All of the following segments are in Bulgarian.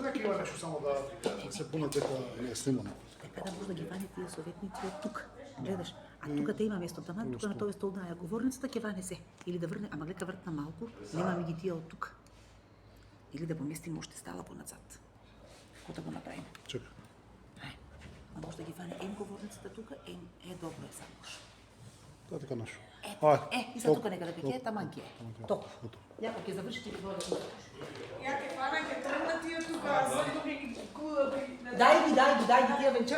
Нека има нешто само да се пунат дека не е снимано. Дека да може да ги ване тие советници од тука. Гледаш, а тука те има место таман, тука на тој стол да ја говорницата ќе ване се. Или да врне, ама гледа вртна малку, немаме ги тие од тука. Или да поместиме уште стала поназад. Како да го направиме? Чека. А може да ги ване ем говорницата тука, ем добро е само. Тоа така нашо. И за тука нека да пеке, таман ќе е. Топ. Јако ќе завршите ќе дојде тука. Ја ќе фана ќе тргна тие тука, Дај ги тие венча,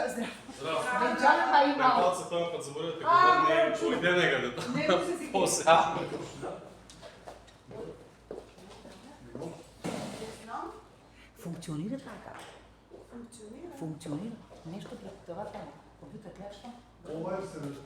венчарка има. Пат се тоа пат заборавате кога не иде некаде. Не може си После. Функционира така. функционира. Функционира. Нешто пред това таму. Компјутер клечка. Ова е се нешто.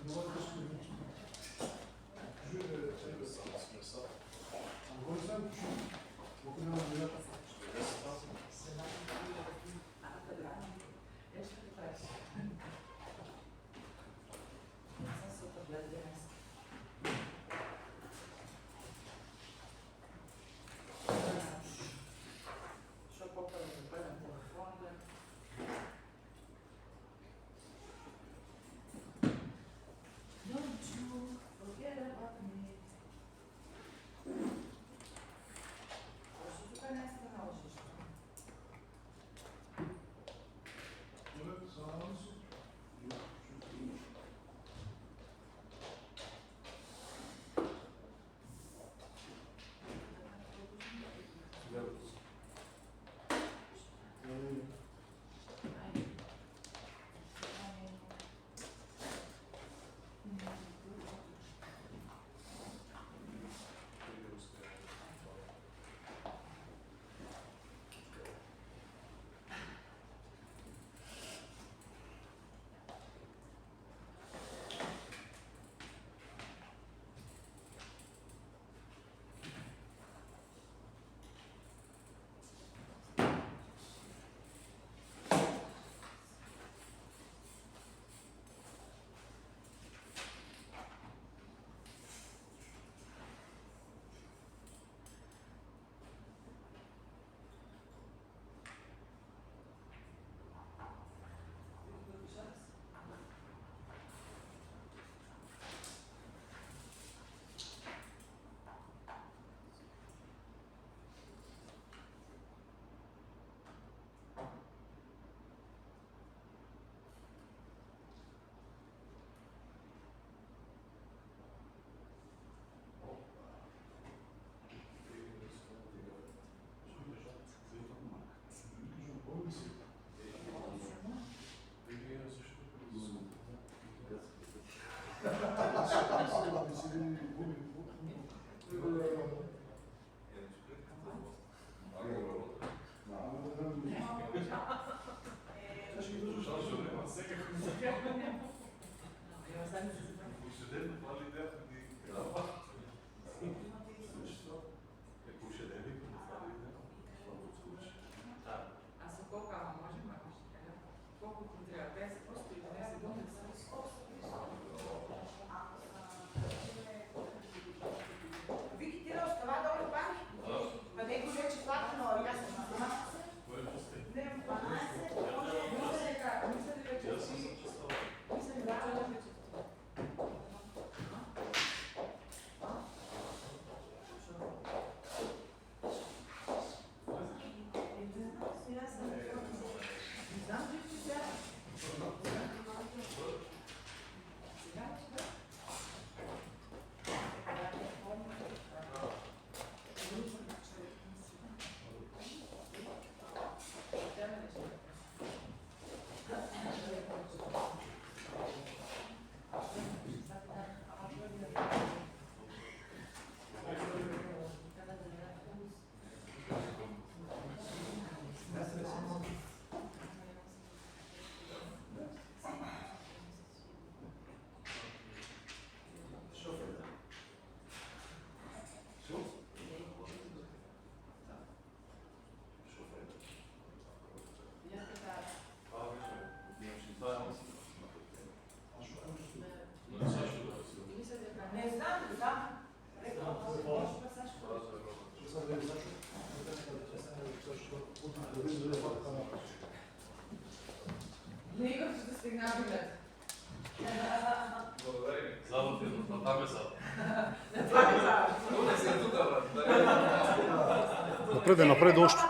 напред, оште.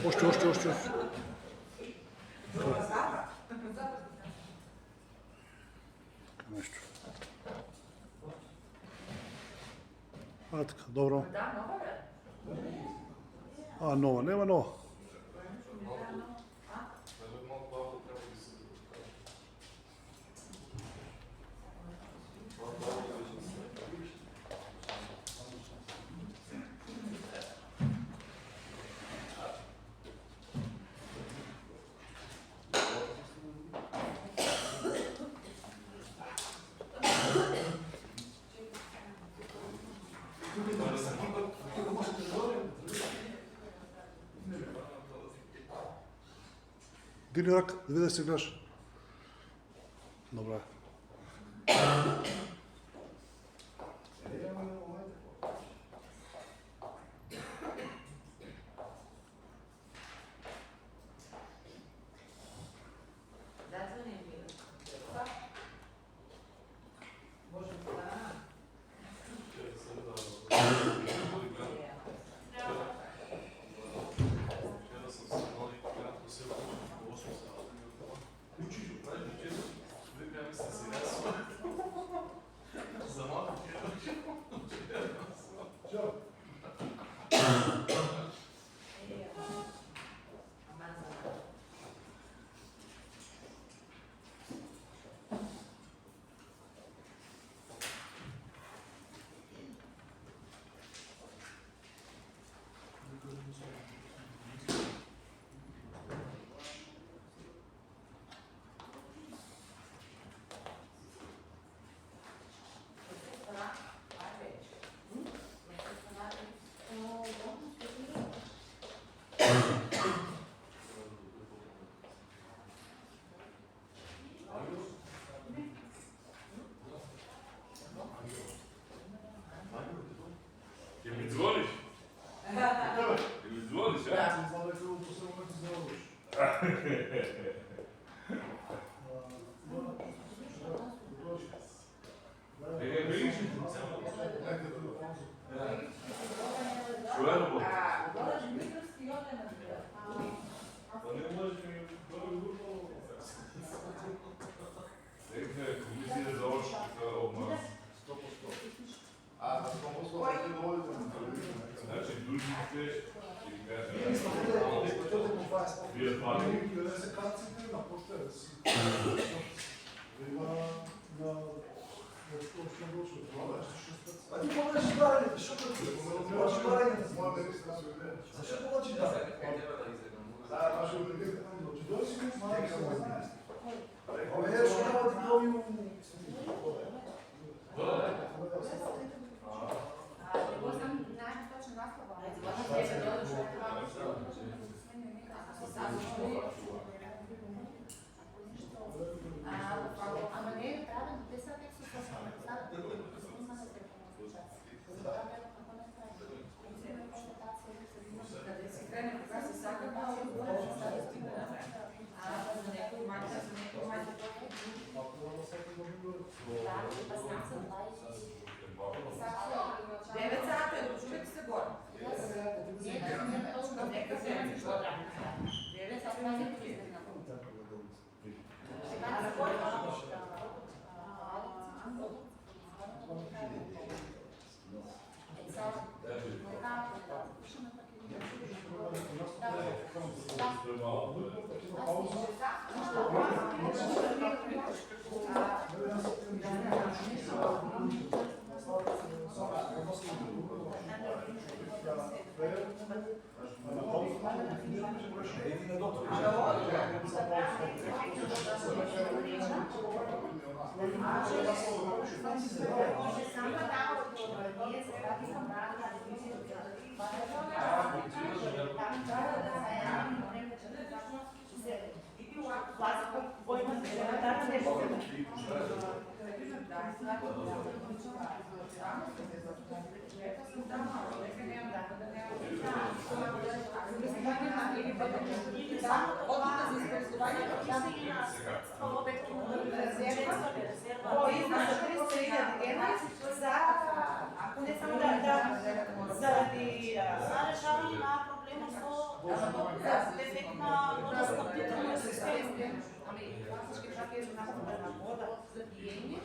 Оште. Нешто. Така, добро. Нова, нема нова. Дили рак, да се гледаш. Добре. За решавање на на водоснабдителния систем. Ами, фактички чак е направена вода за пиење,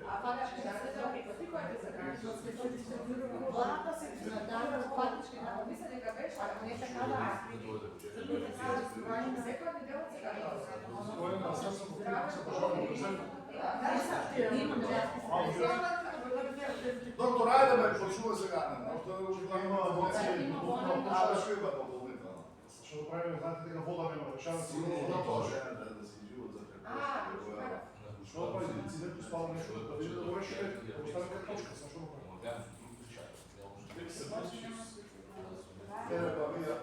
а фактички да се зроби кој е за владата се надава фактички да мисля дека беше, ако не така да секој дел сега Кој е Министерство за државно преземство? Доктор, ајде ме почува сега. Има емоции, Шуба дополнително. што да правиме, знаете дека вода нема речава, Сигурно да може да се живот за што да прави инцидент, става нешто, да види да го реши, да го стави како точка, са што да прави. Еве па ми ја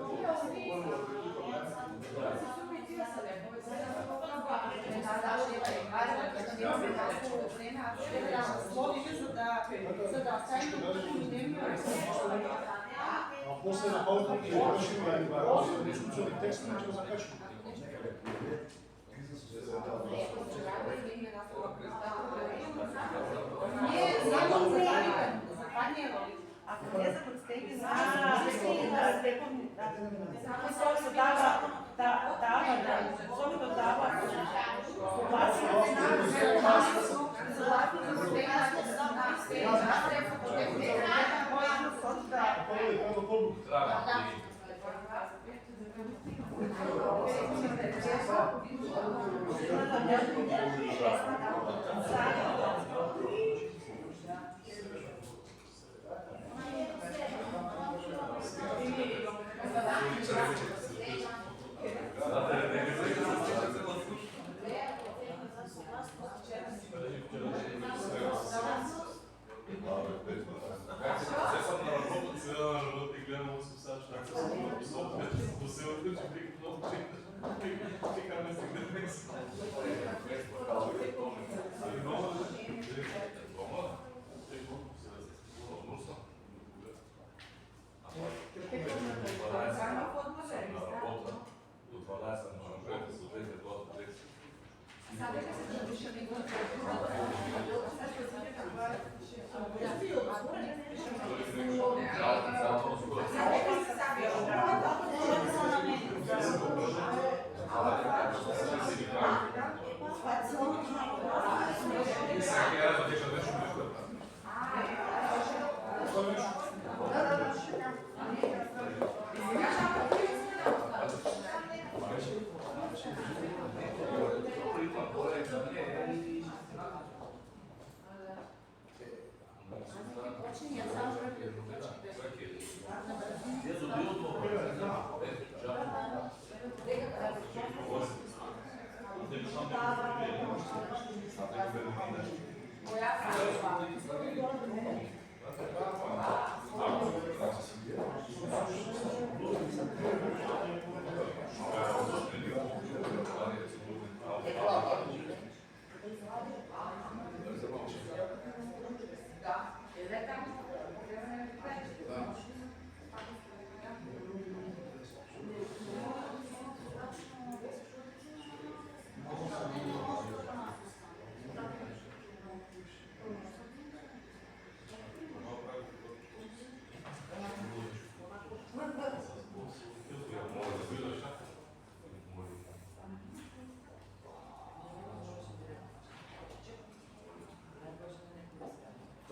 А после на PowerPoint ќе решиме и дискусионни текстови, ќе го закачиме. Ако не за подстеги,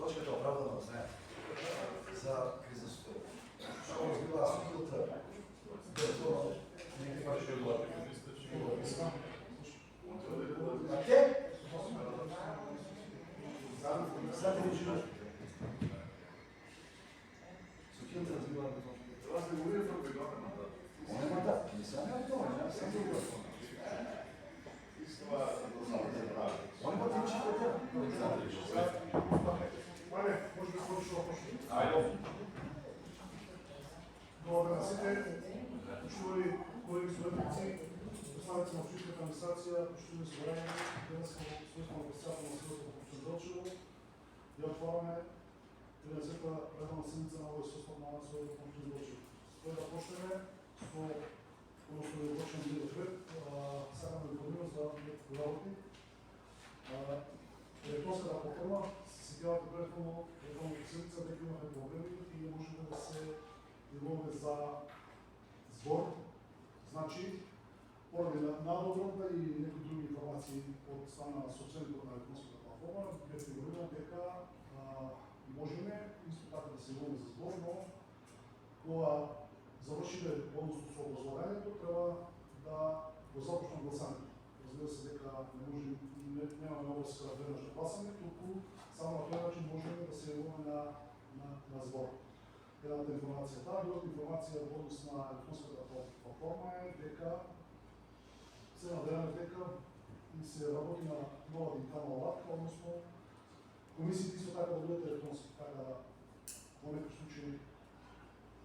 точката оправдано да знае за кризисното. Што разбива сухилта, дето некои пак ще бъдат. А те? Знаете ли живот? Сухилта разбива на това. Това се говори в регламента. Нема да, не съм я това, не съм друга. Това да се прави. Он път им читате. Мале, може да свърши въпрос. Айде. Добър ден на сите, почували колеги съветници, представници на общинската администрация, почтени събрание, днес съм свързано председател на Съвета по Общин Делчево и отваряме 30-та редовна седмица на Съвета на Съвета по Общин Делчево. Пред да почнем odnosno da počnem dio pred, сега ме информирам за някакви работи. После да повторно, се сетявате предходно редовната седмица, дека имахме проблеми и можем да се явуваме за сбор. Значи, Поради надобрата и некои други информации од страна на собственикот на електронската платформа, бе фигурира дека можеме исто така да се водиме за збор, но кога завршиме односно со образованието, треба да го започнем гласањето. Разбира се дека не може, немаме обврска веднаш да гласаме, туку само на тој начин можеме да се јавиме на збор. Едната информација таа, другата информација во однос на електронската платформа е дека се надеваме дека и се работи на нова дигитална алатка, односно комисиите исто така да бидат електронски, така да во некој случај,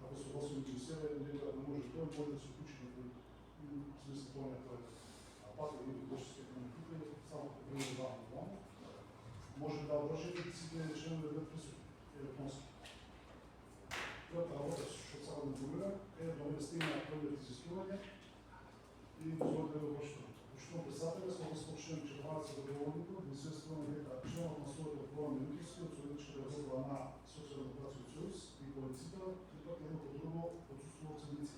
ако се гласува меѓу себе, некој не може тој, може да се уклучи некој смисла тоа некој пат или некој ще се комуникира, само како време главно. Може да врши сите членови да бидат присутни електронски. Трета работа, што само да информирам, е да не стигна првиот изискување и дозволите да почнем. Почнем председателя, согласно член 14 од Договорникот, Министерството на дека членот на својот програм Милиски од Советската држава на Социјалдемократскиот сојуз и коалицијата припат едно по друго отсуствува од седници.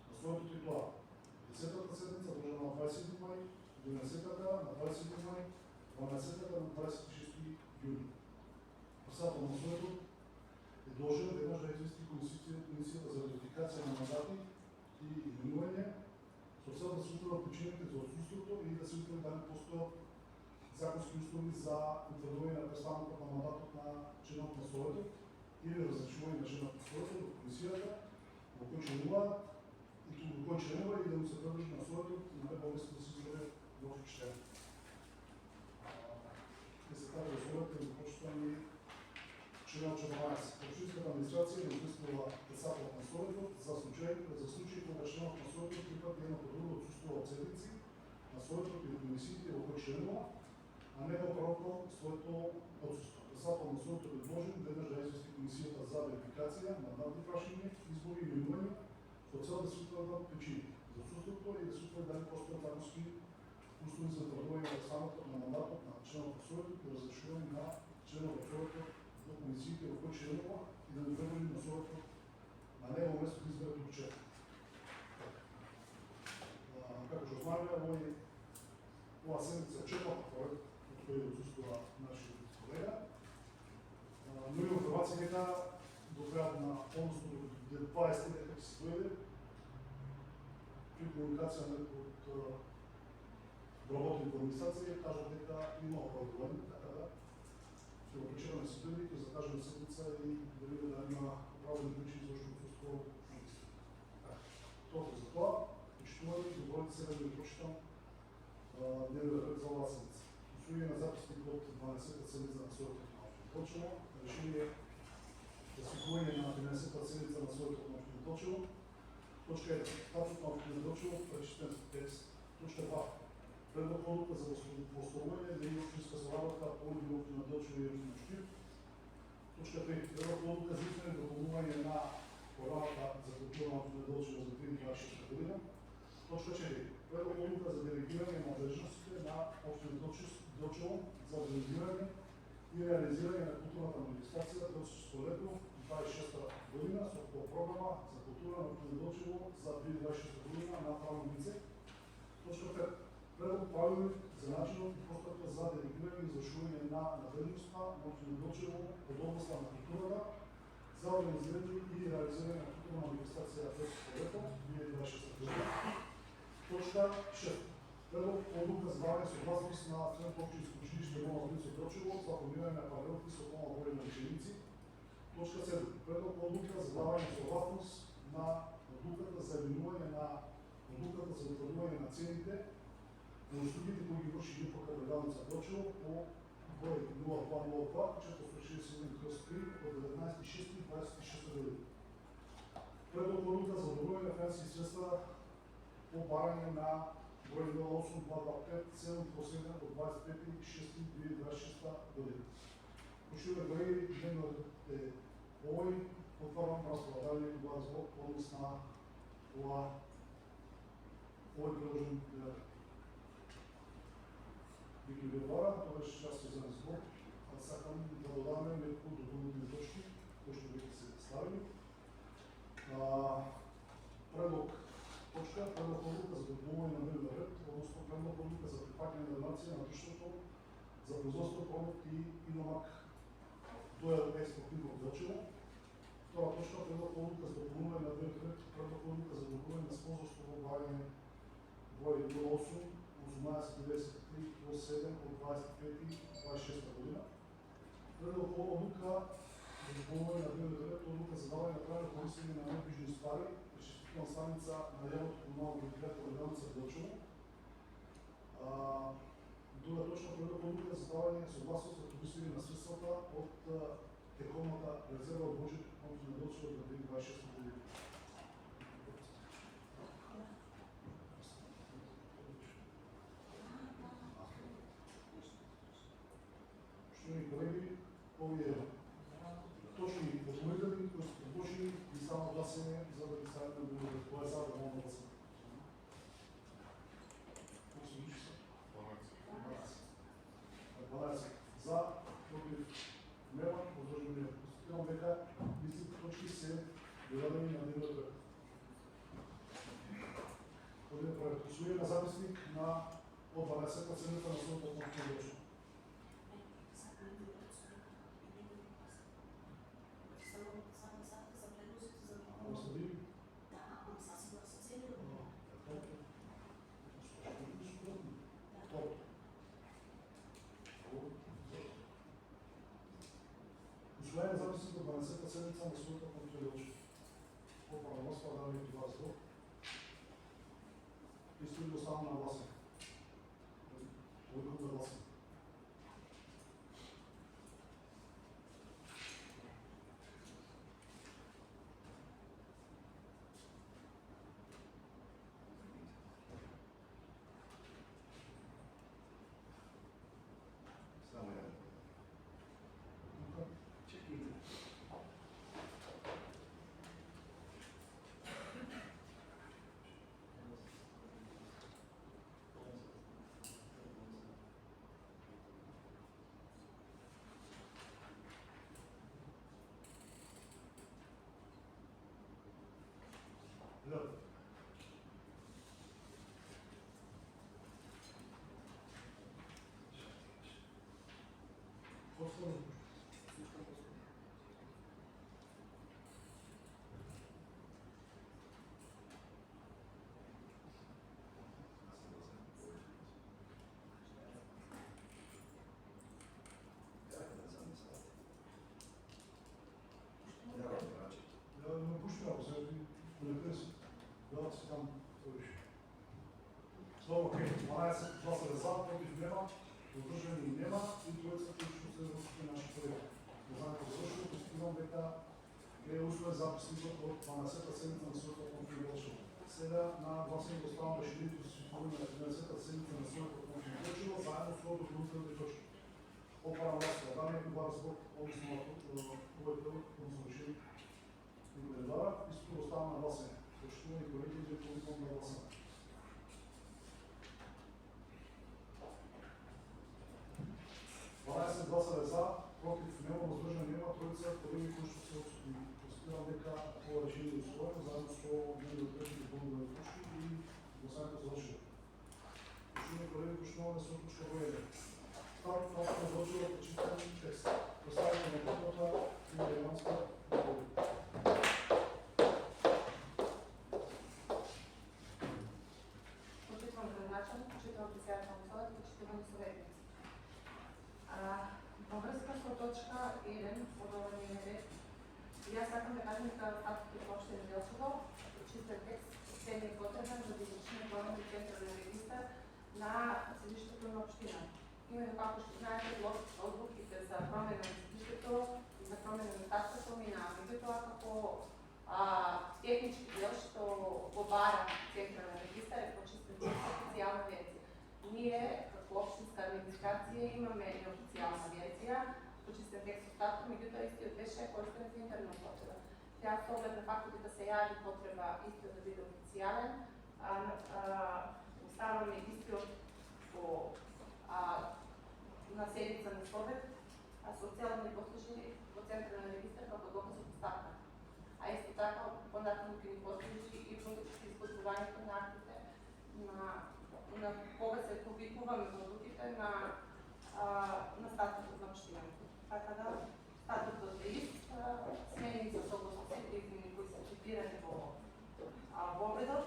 На своето титула 10-та седница одржана на 20 мај, 11-та на 20 мај, 12-та на 26 јуни. Председател на своето е должен веднаш да извести комисијата за ратификација на мандати и именување со цел да се утврдат причините за отсуството и да се утврди дали постојат законски услови за утврдување на престанокот на мандатот на членот на Советот или разрешување на членот на Советот од комисијата во кој членува и да му се предложи на Советот на негово место да се избере нов член. Ке се каже условията за почитани член 14. Општинската администрација е известила председателот на Советот за случаи кога членот на Советот припат едно по друго отсуствува од седници на Советот и комисиите во кои членува, а не оправдано своето отсуство. Председател на Советот е должен веднаш да извести комисијата за верификација, мандатни прашања, избори и именувања со цел да се утврдат причините за отсуството и да се утврди дали постојат законски услови за утврдување на станокот на мандатот на членот на Советот и разрешување на членот на Советот до комисиите во кои членува и да му предложи на Советот на негово место да избере друг член. Како што знаеме, ова седница е четврта проект од кој отсуствува нашиот колега. Но има информација дека до крајот на односно до 20 дека ќе се дојде при комуникација на некој од работните администрации кажат дека има оправдување, така да ќе го причекаме се дојде, ќе закажеме седница и да видиме да има оправдани причини зашто отсуствува министр. Тоа за тоа, почитуваме и дозволите сега да ви прочитам дневниот ред за оваа седница. Усвојување на записник од 12-та седница на Советот на општина Точево, решение за свикување на 13-та седница на Советот на општина Точево. Точка 1. Статут на општина Точево, пречистен текст. Точка 2. Предлог одлука за восстановување на општинска соработка по општина Точево и општина Штип. Точка 3. Предлог одлука за измене и дополнување на програмата за култура на општина Точево за 2026 година. Точка 4. Предлог одлука за делегирање на надлежностите на општина Точево за организирање и реализирање на културната манифестација Точевско лето 26 година со програма за култура на општина Точево за 2026 година на правно лице. Точка 5. Предлог правилник за начинот и постапка за делегирање и извршување на надлежноста на општина Точево од областа на културата за организирање и реализирање на културна манифестација Точевско лето 2026 година. Точка 6. Предлог одлука за давање согласност на Средното општинско училиште Нова Улица Точево за формирање на паралелки со полна број на ученици. Точка 7. Предлог одлука за давање согласност на одлуката за именување на одлуката за утврдување на цените на услугите кои ги врши ГПК Брегалница Точево по број 0202-461/3 од 19.6.26 година. Предлог одлука за одобрување на финансиски средства по барање на број 08225-787 од 25.6.2026 година. Почитуваме колеги, дневниот ред е овој, отварам располагање и глас во однос на овој приложен дневен ред. Вики ви отвара, тоа беше част за збор, а сакам да додаме некои дополнителни точки, кои што веќе се ставили. Предлог точка, предлог одлука за допълнување на Тоа е експлоативно Делчево. Втора точка, предлог одлука за дополнување на дневниот ред, предлог одлука за дополнување на спонзорство во облагање број 08 1893/7 од 25/26 година. Предлог одлука за дополнување на дневниот ред, одлука за давање на право користење на недвижни ствари, пречиствителна станица на јавното комунално предпријатие Леганица Делчево. Друга точка, предлог одлука за давање согласност за користење на средствата од тековната резерва од буџет на Делчево за 2026 година. Шtovани колеги, овие точни документи кои се предложени и само гласење за да ги ставиме на дневниот ред. Тоа е за да можеме да гласаме. Колку се души се? 12 за, против нема, возложено нема. Констатирам дека истите точки се доведени на дневниот ред. Одиме пред на записник на од 12-та седмица на Судот на Делчево. Усвоен записник од 12-та седмица на Судот на Делчево. Оправомоства да ми това збор. Исто го ставам на гласен. Толку да гласен. Само ја. Чекайте. Да. Послушно. Да не пушти ако се полетес. Да си там ториш. Добро, окей. 12 гласа за, против нема, возложени нема и тројца кои што се различни наши колеги. Не знам како завршило, постигнам дека е усвоен записникот од 12-та седмица на Судот на Делчево. Сега на гласање го ставам решението за свикнување на 12-та седмица на Судот на Делчево заедно со допълнителните точки. Опарам гласува. Да некој бара збор, односно овој прилог, односно решение. Никој не бара, исто го ставам на гласање. Почитувани колеги, да повикам на гласање. Гласове за, против нема, возложено нема, тројца колеги кои што се отсутни. Констатирам дека ова решение е усвоено заедно со нивните претни допълнителни точки и гласањето завршило. Почитувани колеги, почнуваме со точка број 1. Ставот на општина Делчево прочитан текст. Представите на групата Тина Јанска Богови. Почитувам градоначалник, почитувам председател на Совет, почитувани советници. Во врска со точка 1 од овој дневен ред, јас сакам да кажам дека статутот на општина Делчево прочитан текст се не потребен за да извршиме промени централен регистар на седиштето на општина. Именно како што знаете, одлуките за промена на седиштето и за промена на таксата минаа, меѓутоа како технички дел што го бара централен регистар е почистен текст официјална верзија. Ние како општинска администрација имаме неофицијална верзија, почистен текст остаток, меѓутоа истиот беше користен за интерна употреба. Сега со оглед на фактот дека се јави потреба истиот да биде официјален, оставаме истиот на седница на Совет, со цел да не послужи во централен регистар како доказ од оставка. А исто така, понатаму ќе ни послужи и продукти изготвувањето на актите на кога се повикуваме во одлуките на статутот на општината. Така да статутот е ист, смени се согласно сите измени кои се цитирани во обедот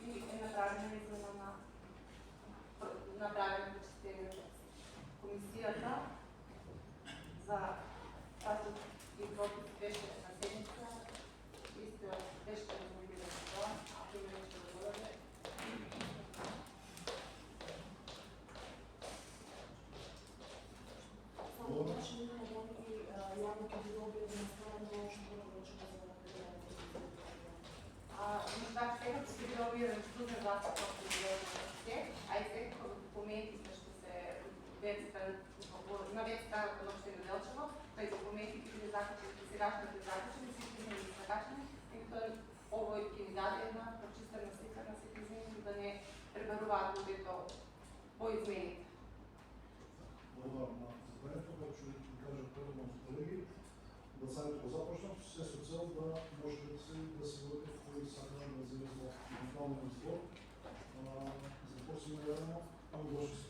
и е направена измена на прочистениот текст. Комисијата за статут и пропис беше на седница, исто беше размовирано за тоа, ако има нешто да додаде. Значи, сега ќе се биде објавен службен гласник на универзитет, а и секако документите што се на веб страната на општина Делчево, тој документите ќе биде закачени, сегашните закачени, сите измени се закачени, некој овој ќе ни даде една прочистена слика на сите измени, да не пребаруваат луѓето по измените. Благодарам на заданието, което ще ви кажа прво на колеги, да сами го започнат, се со цел да може да се водите кои сакаат да вземат во евентуален избор. Започнеме јавно, ама дошли.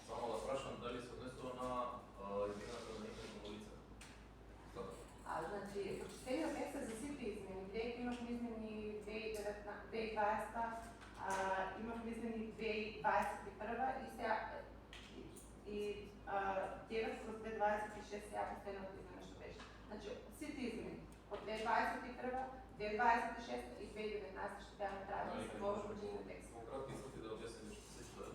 Само да прашам дали се однесува на измената на некој лице. Значи, прочистениот текст е за сите измени. Бидејќи имавме измени 2020, имавме измени 2021 и сега и 9/2026 сега последната измена што беше. Значи, сите измени од 2021, 2026 и 2019 што беа направени со во прочистениот текст. Кратки сати да објасните што се што е.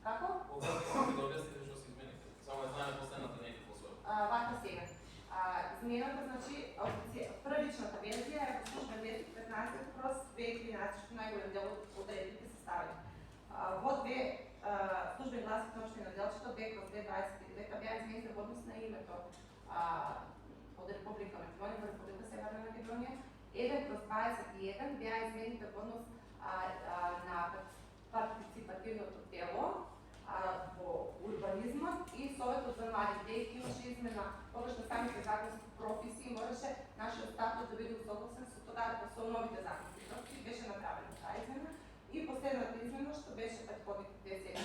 Како? Кратки сати да објасните што се измените. Само е знаеме последната не е посоја. Вака сега. Измената, значи, првичната верзија е во службен листик 15/2013, што најголем дел од одредбите се ставени. Во две службен гласник на општина Делчево 2/2029 беа измените во однос на името од Република Македонија во Република Северна Македонија. 1/21 беа измените во однос на партиципативното тело во урбанизмот и Советот за млади. Бидејќи имаше измена тогаш на самите законски прописи, можеше нашиот статут да биде усогласен со со новите законски прописи, беше направена таа измена. И последната измена што беше претходните 10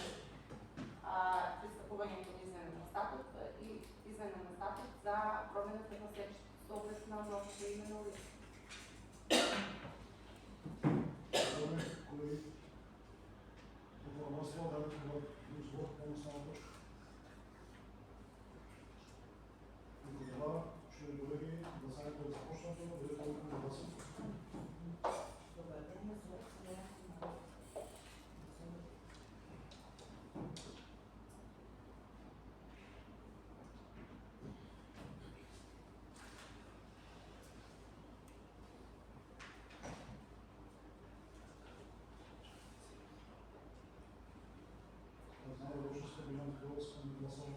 пристапување кон измена на статут и измена на статут за промена на седиште со оглед на новото име на улица. Колеги, информација да избор по основна точка. Никој не бава, што ви колеги, да сами да започнато, да ви толку да гласам. Знае да уште сте билен голос кон гласам.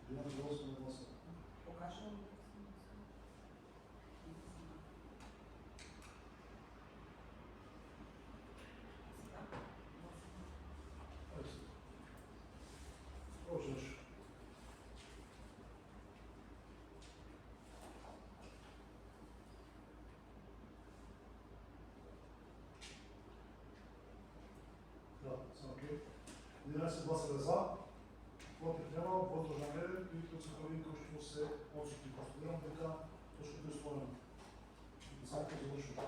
Билен голос кон гласам. Покажувам. Почнеш. Да, само окей. 11 гласове за, против нема, воздржан 1 и тој се прави кој што се отсутни. Констатирам дека точката е оспорена. Сакате завршува.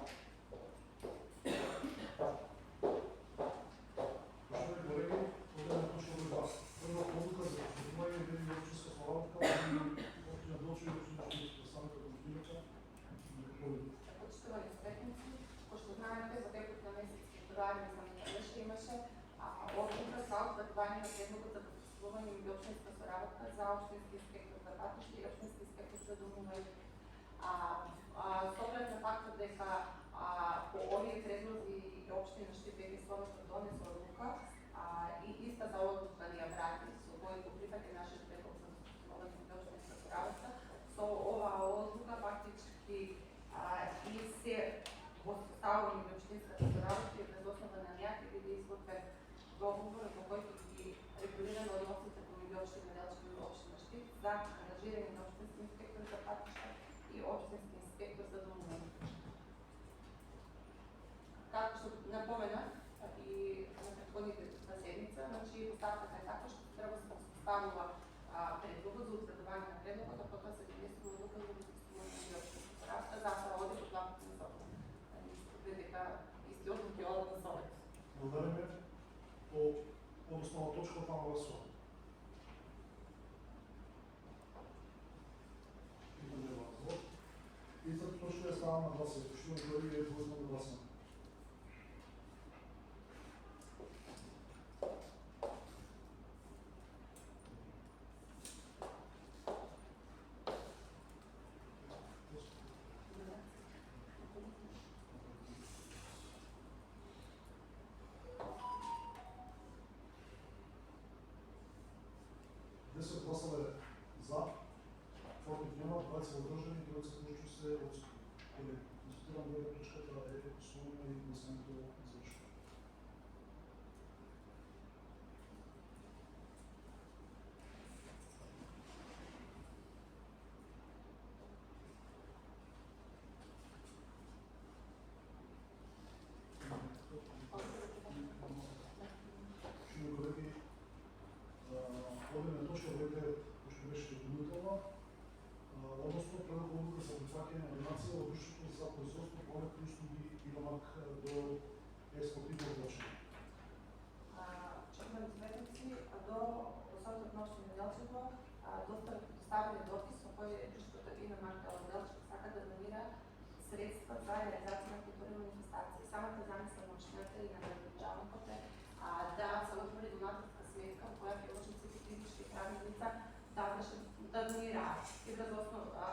Поштовани колеги, одеме точка број 2. Прва одлука за поступување на една општинска славалка во општина Делчево и општина што представника до општината на Каполи. Почитувани сметници, пошто знаете, во текот на месец февруари, што имаше одлука за утврдување на предлогот за поступување меѓу општинска соработка за општински инспектор за патишта и општински инспектор за домување. С оглед на фактот дека по овие предлози и општина Штипек и Слободно донесе одлука и иста за одлука ни ја врати, со кој го прифати нашиот предлог за поступување меѓу општинска соработка, со оваа одлука фактички и се составува предлогот за утврдување на предлогот, а потоа се донесува одлука за разпустување на делчевата поправка, затоа оди во главната на Совет. Дека исти одлуки одат на Совет. Благодариме. По односно точка таму гласуваме. И трета точка е ставам на гласуване. Поштувани колеги, е позволено да гласуваме. Десет гласове за, против нема, 20 одржани, 9 воздържани се отсутни. Констатирам дека точката е усвоена и гласуването завршува. Шумни колеги, одиме на точка број 9, пошто беше допълнителна, односно предлог одлука за прифаќање на донација во друштвото за производство, пролет и услуги и домак до експортивно одлучение. Чекаме сметници до Советот на општина Делчево доставиле допис во кој друштвото и на Марка Делчево сака да донира средства за реализација на културни манифестации. Самата замисла на општината и на градоначалникот е да се отвори донаторска сметка во која приложниците физички и правни лица да донираат. И врз основа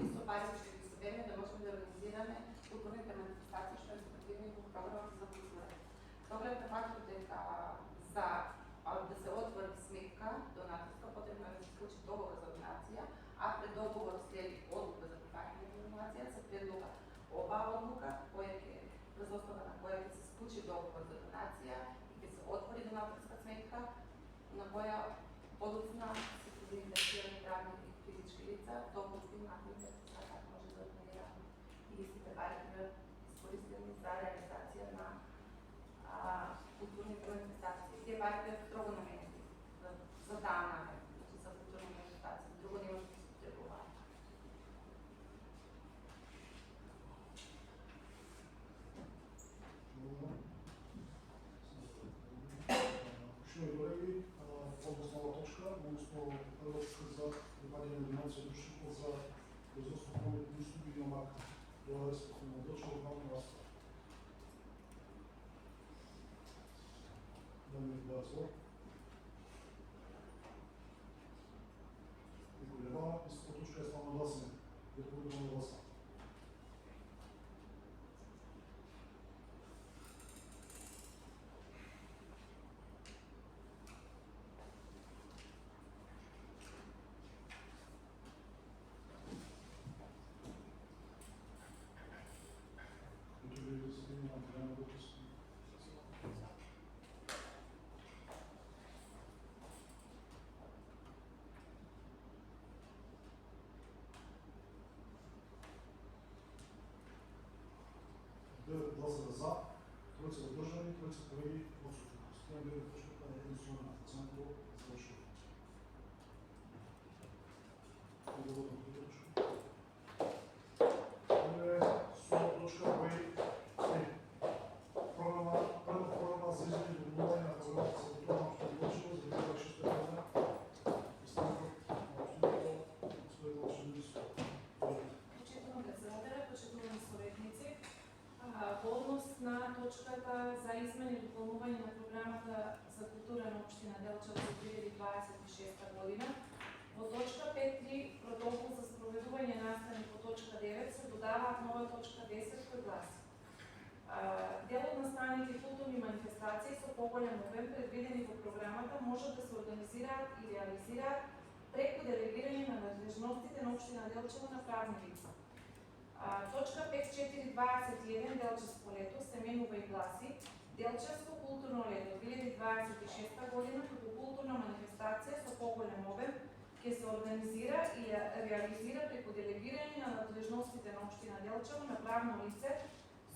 исто пари што ги собереме да можеме да организираме културните манифестации што е предвидено во програмата за култура. С оглед на фактот дека за да се отвори сметка донаторска потребно е да се склучи договор за донација, а пред договор следи одлука за прифаќање на донација, се предлага оваа одлука која ќе врз основа на која ќе се склучи договор за донација и ќе се отвори донаторска сметка на која подоцна се заинтересирани правни и физички лица, толку и махните сака може да донираат и истите пари да бидат искористени за реализација на културни манифестации. Тие пари беа строго наменети за таа намера, значи за културни манифестации. Друго не може да се потребуваат. Шумни колеги, односно ова точка, односно предлог за прифаќање на донација друштвото за производство, пролет и услуги и домак до експортивно одлучение во главна расправа. Да ми бъдат зло. Никой не ба, истата точка е ставна гласане. Републикално гласа. Девет гласа за, тројца одржани, тројца колеги отсутни. Констатирам дека точката е единствено процентно завршува. Благодарам за точка. Име со точка број 3. Програма за изменение и допълнување на програмата за култура на општина Делчево за 2006 година. Представникот на општината господин Владимир Исов. Почитувам председателя, почитувани советници. Во однос на точката за измени и допълнување на програмата за култура на општина Делчево за 2026 година, во точка 5.3 протокол за спроведување настани по точка 9 се додава нова точка 10 кој гласи: дел од настаните културни манифестации со поголем обем предвидени во програмата може да се организираат и реализираат преку делегирање на надлежностите на општина Делчево на правни лица. Точка 5.4.21 Делчевско лето се менува и гласи: Делчевско културно лето 2026 година како културна манифестација со поголем обем ќе се организира и реализира преку делегирање на надлежностите на општина Делчево на правно лице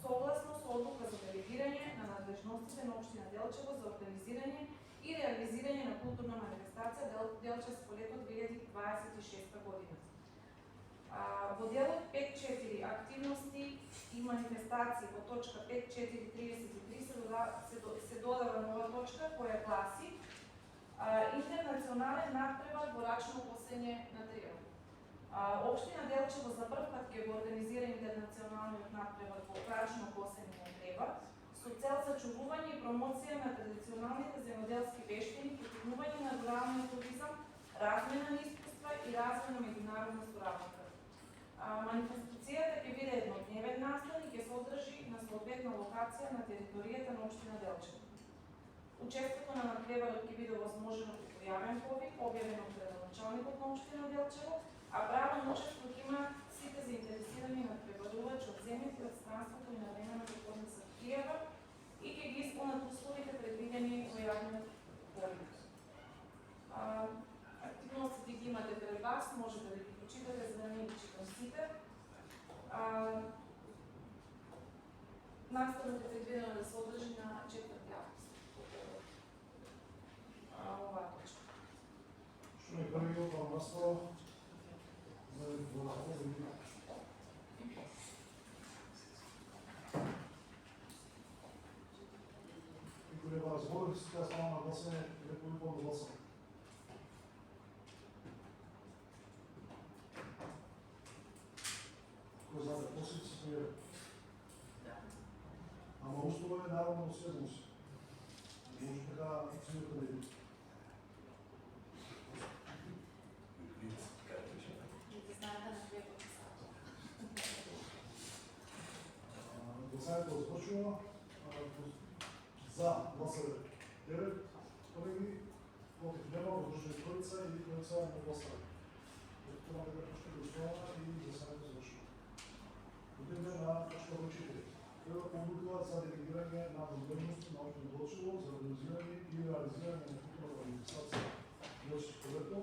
согласно со одлука за делегирање на надлежностите на општина Делчево за организирање и реализирање на културна манифестација манифестација Делчевско лето 2026 година. Во делот 5.4 активности и манифестации во точка 5.4.33 се додава нова точка која гласи интернационален надпревар во рачно косење на трева. Општина Делчево за прв пат ќе го организира интернационалниот надпревар во рачно косење на трева со цел сачувување и промоција на традиционалните земјоделски вештини, потикнување на руралниот туризам, размена на искуства и развој на меѓународна сурадника. Манифестацијата ќе биде еднодневен настан и ќе се одржи на соодветна локација на територијата на општина Делчево. Учеството на надпреварот ќе биде возможено по јавен повик, објавен од градоначалникот на општина Делчево, а право на учество ќе има сите заинтересирани надпреварувачи од земјите од странството и навремената подница Киева и ќе ги исполнат условите предвидени во јавниот повик. Активностите ги имате пред вас, може да ги прочитате за да не ги читам сите. Наставот е предвидено да се одржи на 4 август. Оваа точка. Што е првиот на настава за волатилни. Никој не го разборив, сега стана на гласење, републикон да гласам. Кој знаде, посети се смере. Ама устово е народно осведомост. Може така цените да иде. Гласањето започнува. За гласале 9 колеги, против нема, воздушни тројца и тројца не гласале. Това е точка гласувана и гласањето завршува. Идеме на точка 4. Прва одлука за делегирање на надležности на општина Делчево за организирање и реализирање на културна манифестација Делчевско лето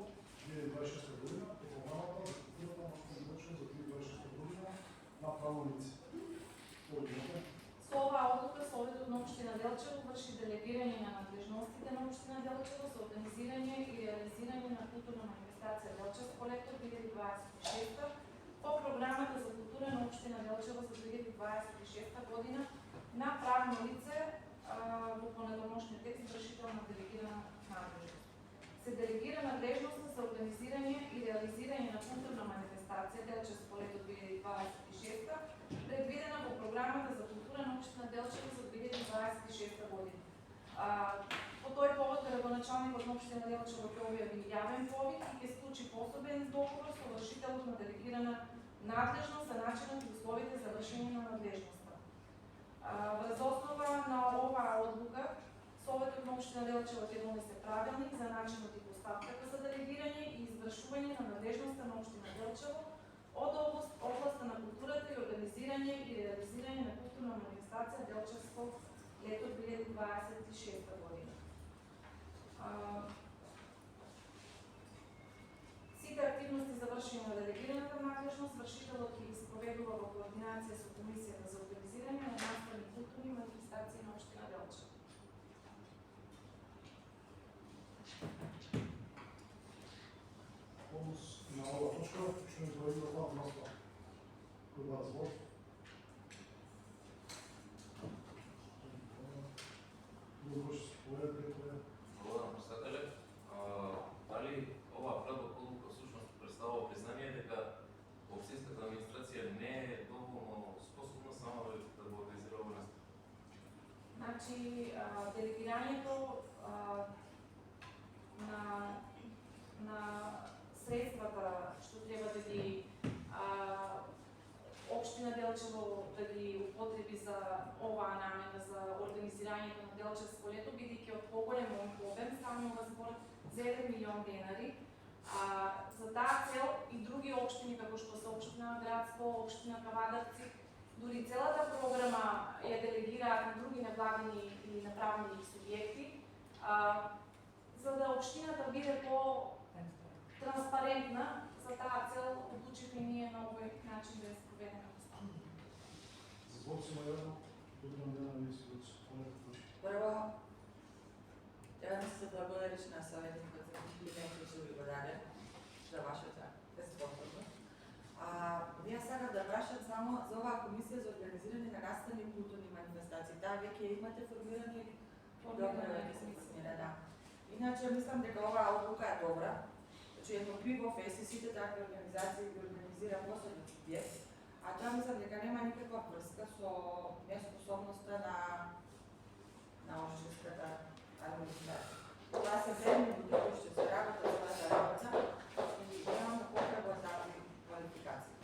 2026 година по програмата за култура на општина Делчево за 2026 година на правно лице. Со оваа одлука Советот на општина Делчево врши делегирање на надлежностите на општина Делчево за организирање и реализирање на културна манифестација Делчевско лето 2026 по програмата за култура на општина Делчево за 2026 година на правно лице во понатамошниот текст вршител на делегирана надлежност. Се делегира надлежноста за организирање и реализирање на културна манифестација Делчевско лето 2026 предвидена во програмата за култура на општина Делчево за 2026 година. По тој повод градоначалникот на општина Делчево ќе објави јавен повик и ќе склучи посебен договор со вршителот на делегирана надлежност за начинот и условите за вршење на надлежноста. Врз основа на оваа одлука Советот на општина Делчево ќе донесе правилник за начинот и постапката за делегирање и извршување на надлежноста на општина Делчево од областа на културата и организирање и реализирање на културна манифестација Делчевско лето 2026 година. Сите активности за вршење на делегираната надлежност вршителот ќе ги спроведува во координација со Комисијата за организирање на наставни културни манифестации на општина Делчево. Однос на оваа точка, што е изброила тоа настава. Кој да разбор? Добро што се поведе, Благодарам, председателе. Дали оваа предлог одлука всушност представува признание дека општинската администрација не е доволно способна само да го организира овој настан? Значи, делегирањето на средствата што треба да ги општина Делчево да ги употреби за оваа намена за организирањето на Делчевско лето, бидејќи од поголем обем станува збор за 1 милион денари. За таа цел и други општини како што се општина Градско, општина Кавадарци, дури целата програма ја делегираат на други невладини или направени субјекти, за да општината биде по-транспарентна. За таа цел одлучивме ние на овој начин да ја спроведеме поставка. за збор се најавно, година дена на институција. Прво, треба да се благодариш на Советникот за комплименти што ви го даде за вашата способност. Вие сакам да прашам само за оваа комисија за организирање на наставни културни манифестации. Таа веќе имате формирани или добро веќе се формира, да. Иначе мислам дека оваа одлука е добра. Значи едно криво фест и сите такви организации ги организира посебен субјект, а тоа мислам дека нема никаква врска со неспособноста на општинската администрација. Тоа се вредни луѓе кои што се работат својата работа и немаме потреба за квалификација.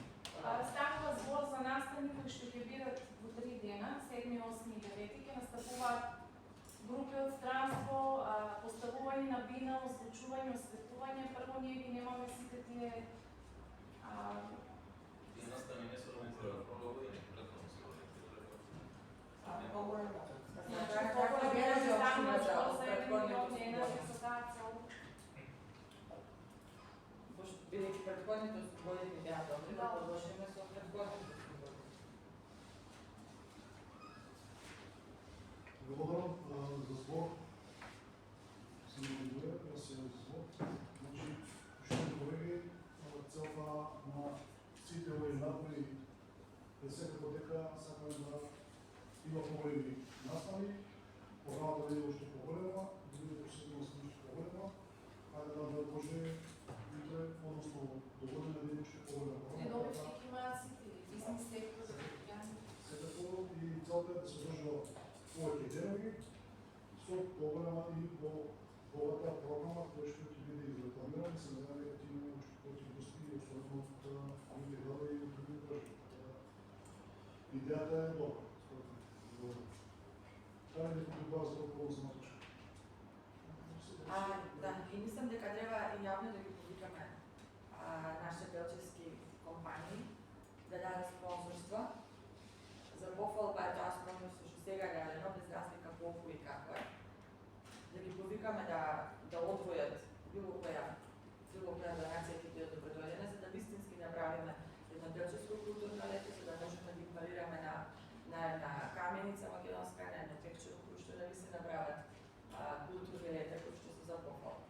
Станува збор за наставни кои што ќе бидат во 3 дена, 7, 8 и 9, ќе настапуваат групи од странство, поставување на бина, озвучување, осветување. Прво ние ги немаме сите тие Тие настани не се организираат прво години, претходно се организираат. Бидејќи претходните години беа добри, да продолжиме со претходните години. Благодарам за збор. Се благодаря, јас се за збор. Значи, што колеги, целта на сите овие напори е секако дека сакаме да има поголеми настави, програмата да биде уште поголема, да биде посетуваност уште поголема, ајде да може утре, односно до година да биде уште поголема програма. недобивки ќе имаат сите, бизнес сектор, Секако и целта е да се одржува повеќе денови со поголема и богата програма која што ќе биде изрекламирана и се надеваме дека ќе имаме уште повеќе гости и особено од други градови и од други држави. Идејата е добра, според мен. Таа е дека добава за толкова за маточка. Да, и мислам дека треба и јавно да ги повикаме нашите делчевски компании да дадат спонсорства. За пофалба е тоа спонсорство што сега е дадено, без разлика колку и како е. Да ги повикаме да одвојат било која донација ќе биде добродојдена, за да вистински направиме едно делчевско културно лето, за да можеме да ги парираме на една каменица македонска, на едно пекчево крушто, да ви се направат културни лета кои што се за пофалба.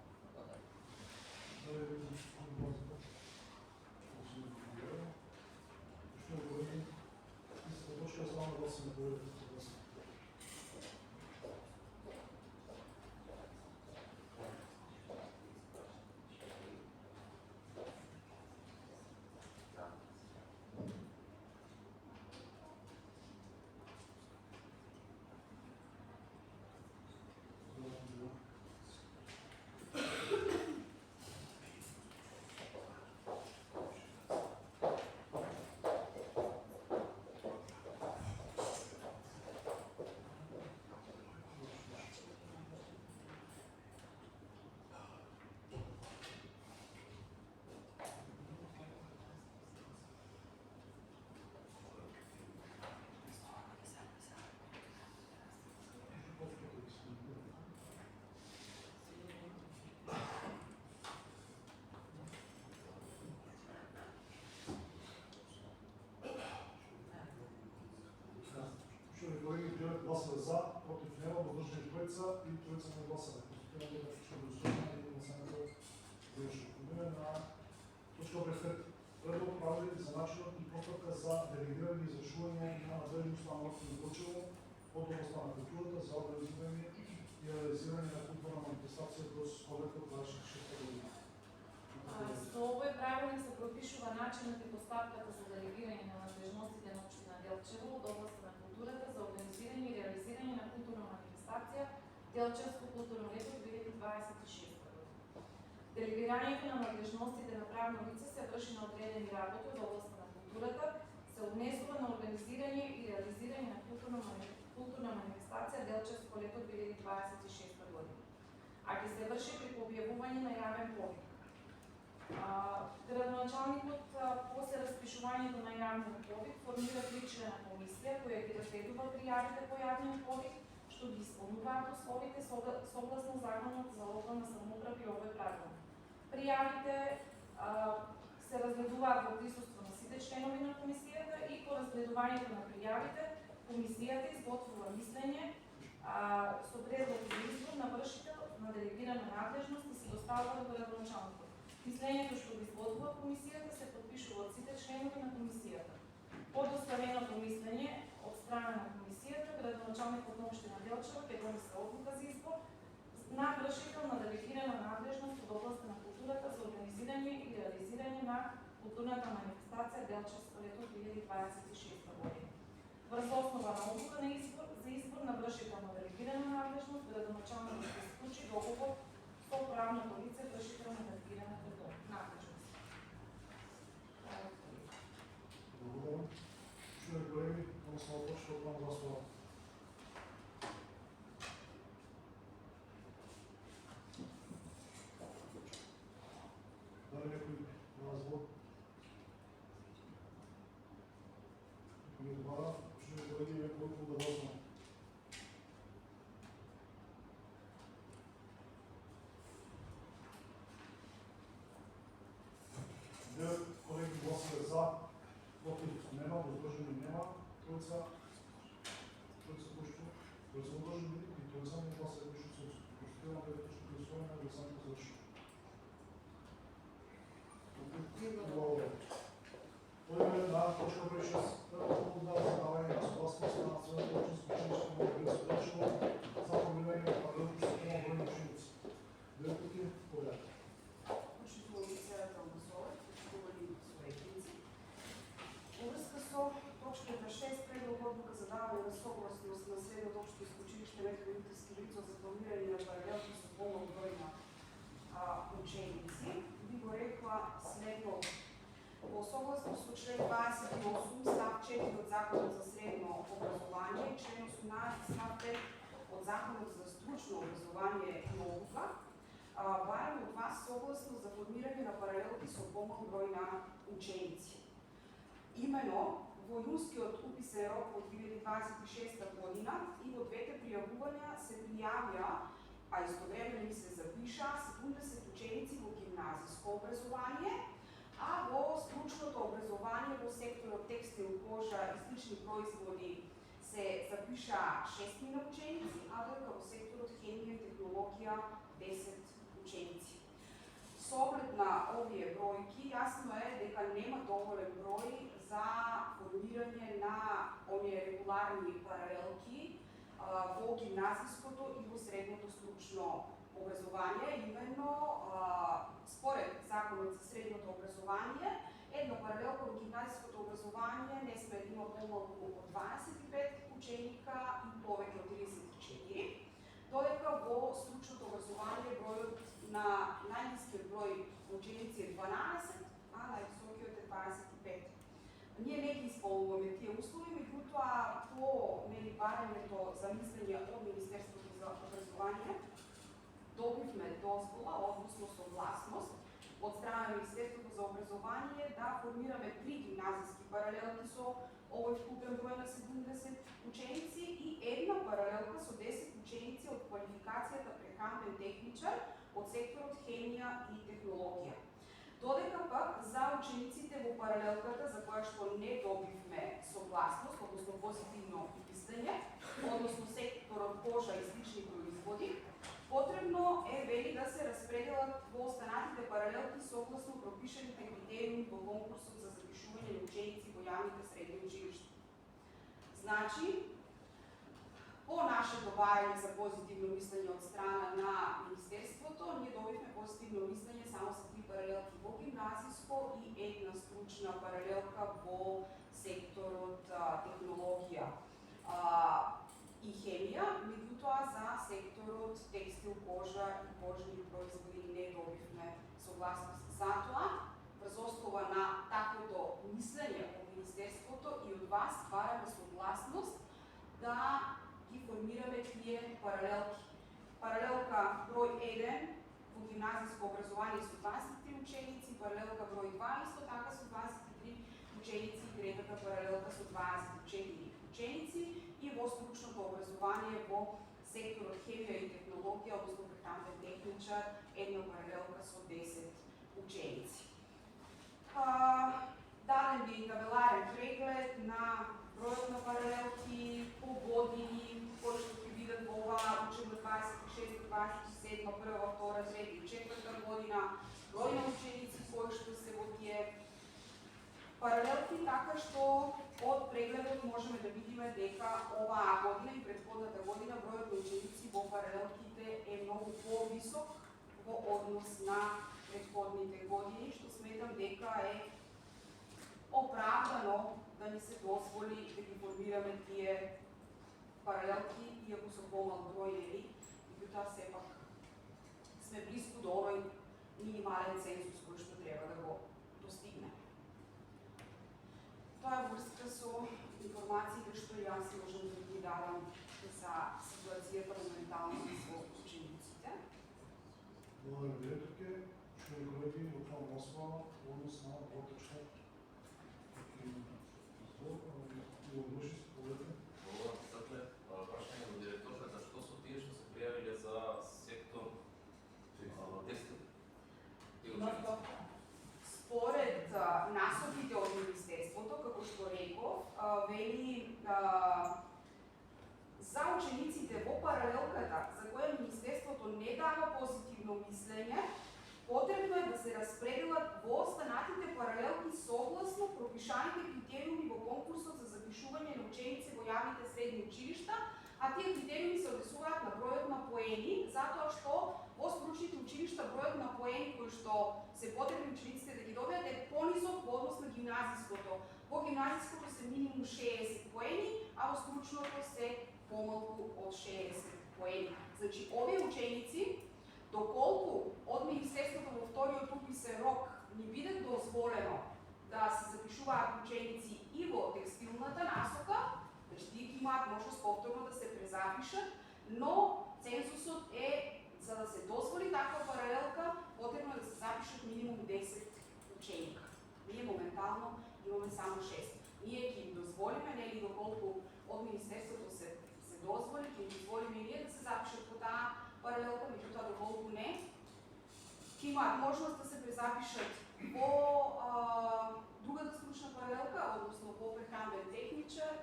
Колеги, 9 гласа за, против нема, воздържани тројца и тројца не гласале. Констатирам дека што гласуваме и гласањето заврши. Преминуваме на точка број 5. Предлог правилник за начинот и постапка за делегирање и извршување на надležност на Општина Делчево од областта на културата за организирање и реализирање на културна манифестација кроз колектот 26 година. Со овој правилник се пропишува начинот и постапката за делегирање на надležностите на Општина Делчево од областта на културата за организирање и реализирање на културна манифестација Делчевско културно лето 2026 година. Делегирањето на надležностите на правно лице се врши на одредени работи од областта на културата, се однесува на организирање и реализирање на културна манифестација Делчевско лето 2026 година. А ќе се врши при објавување на јавен повик. Градоначалникот после распишувањето на јавниот повик формира тричлена комисија која ќе разгледува пријавите по јавниот повик, што ги исполнуваат условите согласно Законот за локална самоуправа и овој правилник. Пријавите се разгледуваат во присуство на сите членови на комисијата и по разгледувањето на пријавите комисијата изготвува мислење со предлог за избор на вршител на делегирана делегирана надлежност и се доставува до градоначалникот. Мислењето што го изготвува комисијата се подпишува од сите членови на комисијата. По доставеното мислење од страна на комисијата, градоначалникот на општина Делчево ќе донесе одлука за избор на вршител на делегирана надлежност од областа на културата за организирање и реализирање на културната манифестација Делчевско лето 2026 година. Врз основа на одлука за избор на вршител на делегирана надлежност, градоначалникот ќе склучи договор со правното лице вршител на делегирана надлежност. Благодарам. Чујаме колеги, односно почнува план гласува. Дали некој има збор? Не одговара. Чујаме колеги, има колку да гласува. Девет колеги гласувале за, против нема, воздржани нема, тројца пошто, тројца воздржани и тројца не гласувале пошто се конституирано дека точно гласување на гласањето заврши. Поиме на точка број 6, прво за давање на согласност на Националното општинско училиште на Делчево за формирање на паралелки со тој број на ученици. Делките, појака. Почитувам лицејата образовање, почитувани советници. Во врска со точката 6, предлог одлука за давање на согласност на Средното општинско училиште Методистички лицо за формирање на паралелки со полен број на ученици, би го рекла следното. Во согласност со член 28 став 4 од Законот за средно образование и член 18 став 5 од Законот за стручно образование и наука, барам од вас согласност за формирање на паралелки со помал број на ученици. Имено, во јунскиот уписен рок од 2026 година и во двете пријавувања се пријавија, а истовремено и се запиша 70 ученици во гимназиско образование, а во стручното образование во секторот текстил, кожа и слични производи се запиша 6 ученици, а додека во секторот хемија и технологија 10 ученици. Со оглед на овие бројки, јасно е дека нема доволен број за формирање на оние регуларни паралелки во гимназиското и во средното стручно образование. Именно, според Законот за средното образование, една паралелка во гимназиското образование не сме да има помалку од 25 ученика и повеќе од 34, додека во стручното образование бројот на најнискиот број ученици е 12, а највисокиот е 25. Ние не ги исполнуваме тие услови, меѓутоа по барањето за мислење од Министерството за образование добивме дозвола, односно согласност од страна на Министерството за образование да формираме 3 гимназиски паралелки со овој вкупен број на 70 ученици и една паралелка со 10 ученици од квалификацијата прехранбен техничар од секторот хемија и технологија. Додека пак за учениците во паралелката за која што не добивме согласност, односно позитивно уписање, односно секторот кожа и слични производи, потребно е вели да се распределат во останатите паралелки согласно пропишаните критериуми во конкурсот за запишување на ученици во јавните средни училишта. Значи, по наше добарање за позитивно мислење од страна на Министерството, ние добивме позитивно мислење само за 3 паралелки во гимназиско и една стручна паралелка во секторот технологија и хемија, меѓутоа за секторот текстил, кожа и кожени производи не добивме согласност. Затоа, врз основа на таквото мислење од Министерството и од вас бараме согласност да ги формираме тие паралелки. Паралелка број 1 во гимназиско образование со 23 ученици, паралелка број 2 исто така со 23 ученици и третата паралелка со 24 ученици и во стручното образование во секторот хемија и технологија, односно прехранбен техничар, една паралелка со 10 ученици. Даден ви табеларен преглед на бројот на паралелки по години, кои што ќе бидат ова учебна 26-27, 1, 2, 3 и 4 година, број на ученици кои што се во тие паралелки, така што од прегледот можеме да видиме дека оваа година и претходната година бројот на ученици во паралелките е многу повисок во однос на претходните години, што сметам дека е оправдано да ни се дозволи да ги формираме тие паралелки, иако со помал број нели, меѓутоа сепак сме близко до овој минимален цензус кој што треба да го достигне. Тоа е врска со информациите што јас можам да ги дадам за ситуацијата моментално со учениците. Благодарам директорке, што колеги во тоа мосва во однос на поточна Прашање до директорката, што со тие што се пријавиле за сектор текстил? Според насоките од Министерството, како што реков, вели за учениците во паралелката, за која Министерството не дава позитивно мислење, потребно е да се распределат во останатите паралелки согласно пропишаните критериуми во конкурсот за запишување на ученици во јавните средни училишта, а тие критериуми се однесуваат на бројот на поени, затоа што во стручните училишта бројот на поени кои што се потребни учениците да ги добијат е понисок во однос на гимназиското. Во гимназиското се минимум 60 поени, а во стручното се помалку од 60 поени. Значи, овие ученици, доколку од Министерството во вториот уписен рок ни биде дозволено да се запишуваат ученици и во текстилната насока, значи тие имаат можност повторно да се презапишат, но цензусот е за да се дозволи таква паралелка, потребно е да се запишат минимум 10 ученика. Ние моментално имаме само 6. Ние ќе им дозволиме, нели доколку од Министерството се дозволи, ќе им дозволиме и ние да се запишат по таа паралелка, меѓутоа доколку не, ќе имаат можност да се презапишат во другата стручна паралелка, односно во прехранбен техничар,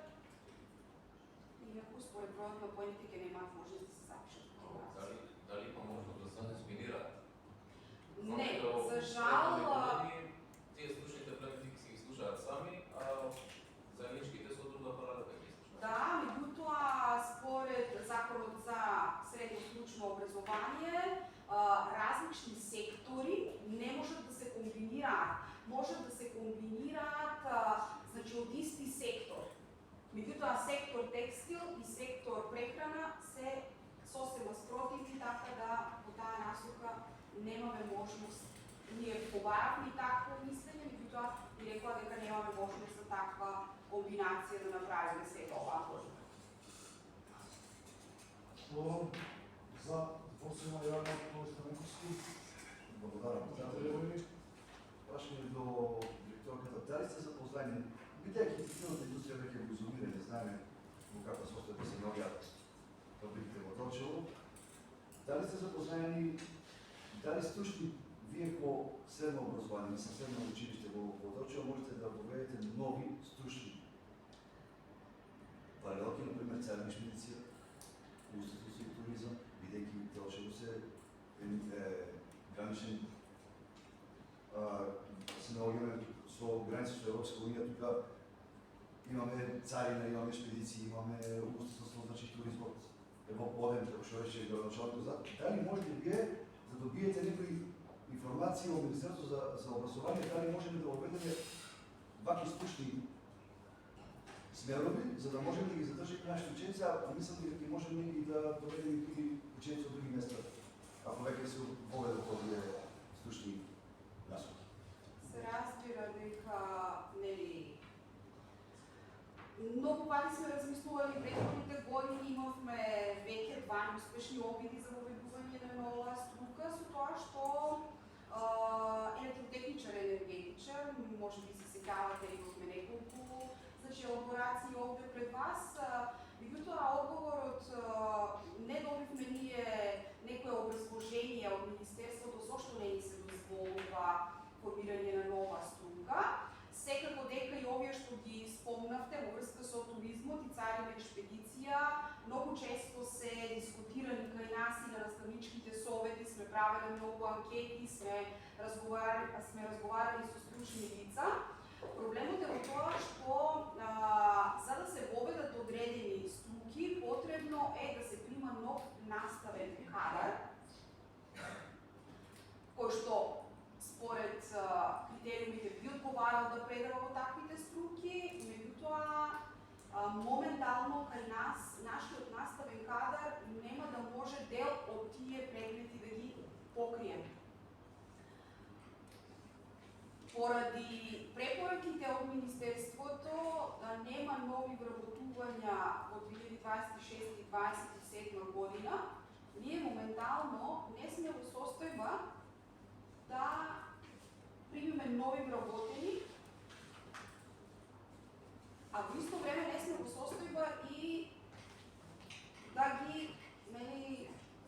иако според бројот на поените ќе немаат можност да се запишат. Дали има можност да се дисциплинираат? Не, за жал... Тие стручните предмети се ги слушаат сами, а заедничките со друга паралелка ги слушаат. Да, меѓутоа според законот за средно стручно образование, различни сектори не можат да се комбинираат. Можат да се комбинираат значи од исти сектор. Меѓутоа сектор текстил и сектор прехрана се сосема спротивни, така да по таа насока немаме можност. Ние побаравме такво мислење, меѓутоа и рекла дека немаме можност за таква комбинација да направиме сега овако. За посебно јавно Станековски. Благодарам. Прашање до директорката, дали сте запознани, бидејќи текстилната индустрија веќе го изумира, не знаеме во каква состојба се наоѓаат фабриките во Дочело, дали сте запознани, дали стручни вие ко средно образование, мислам средно училиште во Дочело, можете да поведете нови стручни паралелки, например царна шмидиција, устатус и туризам, бидејќи Дочело се граничен се наоѓаме со граница со Европска унија, тука имаме царина, имаме шпедиции, имаме устатус, значи туризмот е во поден, како што рече градоначалникот. Дали можете вие да добиете некои информации од Министерството за образование, дали можеме да обедеме вакви стручни смерови, за да можеме да ги задржиме нашите ученици, а мислам дека ќе можеме и да доведеме и други ученици од други места, ако веќе се поведат овие стручни насоки. Се разбира дека нели многу пати сме размислували претходните години, имавме веќе 2 успешни опити за воведување на нова струка, со тоа што електротехничар, енергетичар, може би се сеќавате, имавме неколку значи елаборации овде пред вас, меѓутоа одговорот не добивме ние некое образложение од Министерството зошто не ни се дозволува формирање на нова струка. Секако дека и овие што ги спомнавте во врска со туризмот и царина и правеле многу анкети, сме разговарали со стручни лица. Проблемот е во тоа што за да се воведат одредени струки, потребно е да се прима нов наставен кадар, кој што според критериумите би одговарал да предава во таквите струки, меѓутоа моментално кај нас, нашиот наставен кадар нема да може дел од тие предмети да ги покрие. Поради препораките од Министерството да нема нови вработувања во 2026 и 2027 година, ние моментално не сме во состојба да примеме нови вработени, а во исто време не сме во состојба и да ги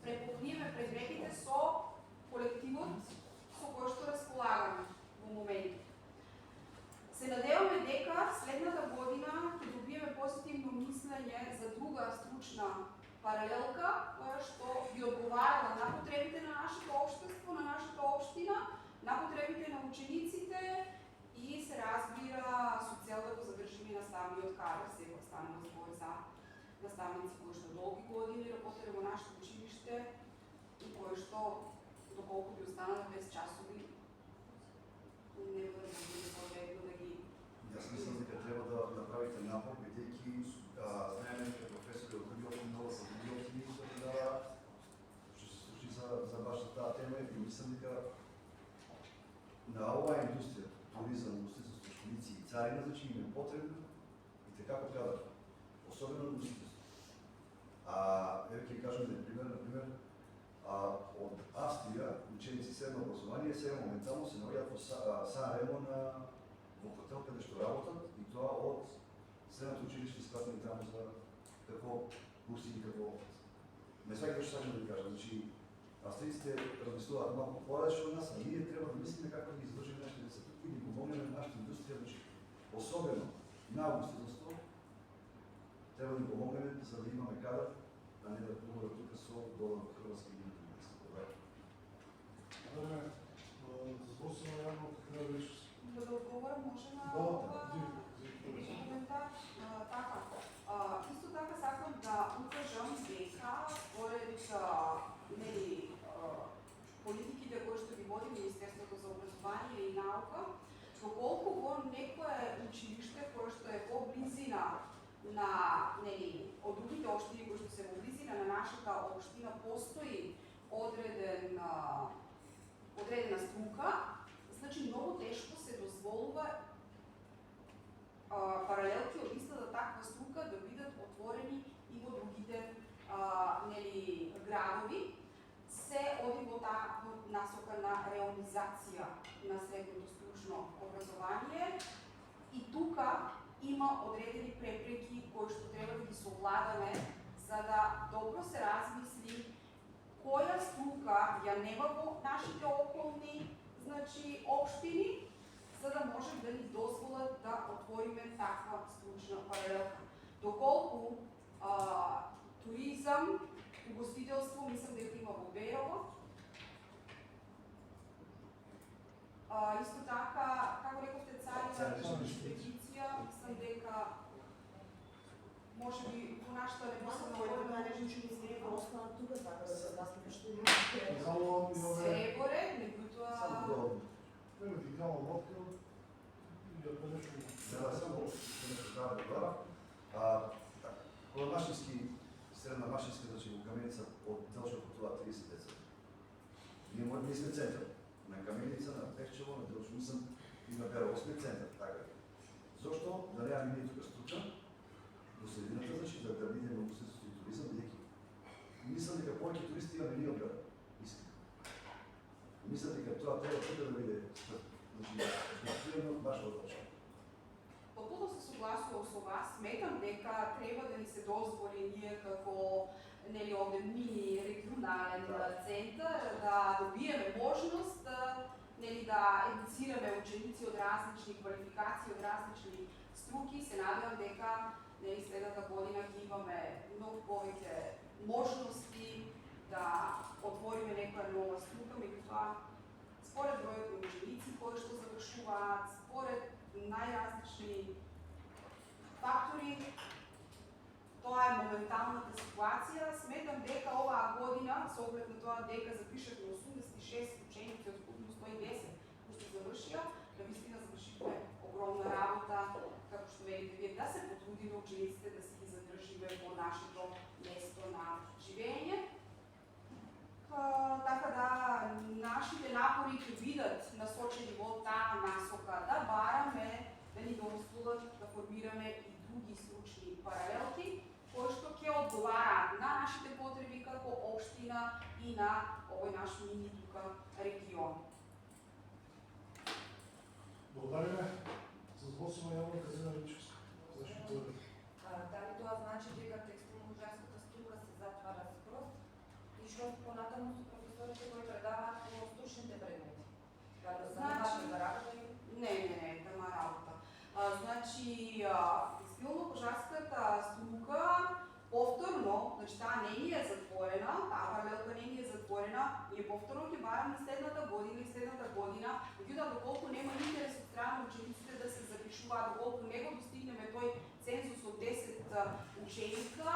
препокриеме прегрепите со колективот со кој што располагаме во моментот. Се надеваме дека следната година ќе добиеме позитивно мислење за друга стручна паралелка, која што би одговарала на потребите на нашето општество, на нашата општина, на потребите на учениците и се разбира со цел да го задржиме наставниот кадар. Сега станува збор за наставници кои што долги години работеле во нашето училиште и кои што доколку би останале без часови не би потребно да ги. Јас мислам дека треба да направите напор, бидејќи знаеме дека професори од други општини много се други општини да што се случи за баш таа тема и мислам дека на оваа индустрија, туризам, устроителство, школици и царина, значи им е потребно и така кадар, особено на устроителство. Еве ќе кажам например, од Австрија ученици средно образование сега моментално се наоѓаат во Сан Ремо во хотел каде што работат и тоа од средното училиште испратени таму за како курси и како не сваќате што сакам да ви кажам, значи австријците размислуваат малку поразлично од нас, а ние треба да мислиме како да ги задржиме нашите деца туку и да помогнеме на нашата индустрија, значи особено на устроителство треба да им помогнеме за да имаме кадар, а не да помогнат тука со долар хрватски и Добре, зборствено јавно така да беше. Да одговорам може на коментар. Така, исто така сакам да укажам дека според политиките кои што ги води Министерството за образование и наука, доколку во некое училиште кое што е во близина на од другите општини кои што се во близина на нашата општина постои одредена струка, значи многу тешко се дозволува паралелки од истата таква струка да бидат отворени и во другите градови. Се оди во таа насока на реализација на средното стручно образование и тука има одредени препреки кои што треба да ги совладаме за да добро се размисли која струка ја нема во нашите околни општини, за да може да ни дозволат да отвориме таква стручна паралелка. Доколку туризам, угостителство, мислам дека има во Берово. Исто така, како рековте, царина, експедиција, мислам дека може би во нашата непосредна година Среборе, меѓутоа Нема дигитална лодка и ако нешто... Да, само нешто добро. Кога машински, средна машинска, значи во Каменица од Делчево патуваат 30 деца. Ние сме центар. На Каменица, на Пехчево, на Делчево, мислам и на Берово сме центар, така. Зошто да немаме ние тука струка до средината, значи да бидеме во устроителство и туризам, бидејќи мислам дека повеќе туристи имаме ние од град. Мислам дека тоа треба тука да биде значи баш во точка. Потполно се согласувам со вас. Сметам дека треба да ни се дозволи ние како овде мини регионален центар да добиеме можност да едуцираме ученици од различни квалификации, од различни струки. Се надевам дека следната година ќе имаме многу повеќе можности да отвориме некоја нова струка според бројот на ученици кои што завршуваат, според најразлични фактори. Тоа е моменталната ситуација. Сметам дека оваа година, со оглед на тоа дека запишавме 86 ученици од скупно 110 кои што завршија, навистина завршивме огромна работа, како што велите вие, да се потрудиме учениците да се ги задржиме по нашето место на живење. Така да нашите напори ќе бидат насочени во таа насока, да бараме да ни дозволат да формираме и други стручни паралелки, кои што ќе одговараат на нашите потреби како општина и на овој наш мини тука регион. Благодариме. За злосима јавна казина Ричевска. Зашто Дали тоа значи дека текстилно-ужарската струка се затвара скроз и што понатаму со професорите кои предаваат по стручните предмети? Дали се занимавате за работа или? Не, тема работа. Значи, текстилно-кожарската струка повторно, значи таа не ни е затворена, таа паралелка не ни е затворена, ние повторно ќе бараме следната година, меѓутоа доколку нема интерес од страна на учениците да се запишуваат, доколку не го достигнеме тој цензус од 10 ученика,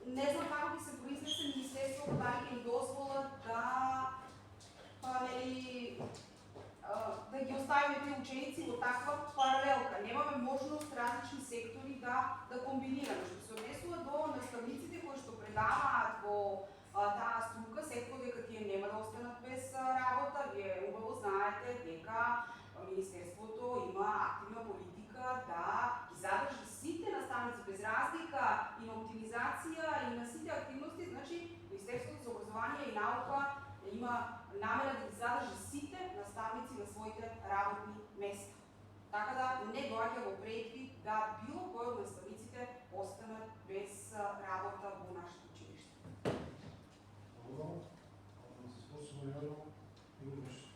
не знам како ќе се произнесе Министерството, дали ќе ни дозволат да ги оставиме тие ученици во таква паралелка. Немаме можност различни сектори да комбинираме. Што се однесува до наставниците кои што предаваат во таа струка, секој дека тие нема да останат без работа. Вие убаво знаете дека Министерството има активна политика да ги задржи сите наставници без разлика и на оптимизација и на сите активности. Значи, Министерството за образование и наука има намера да ги задржи сите наставници на своите работни места. Така да не доаѓа во предвид да било кој од наставниците останат без работа во нашето училиште. Благодарам. За злосима јавна Игор Мишев.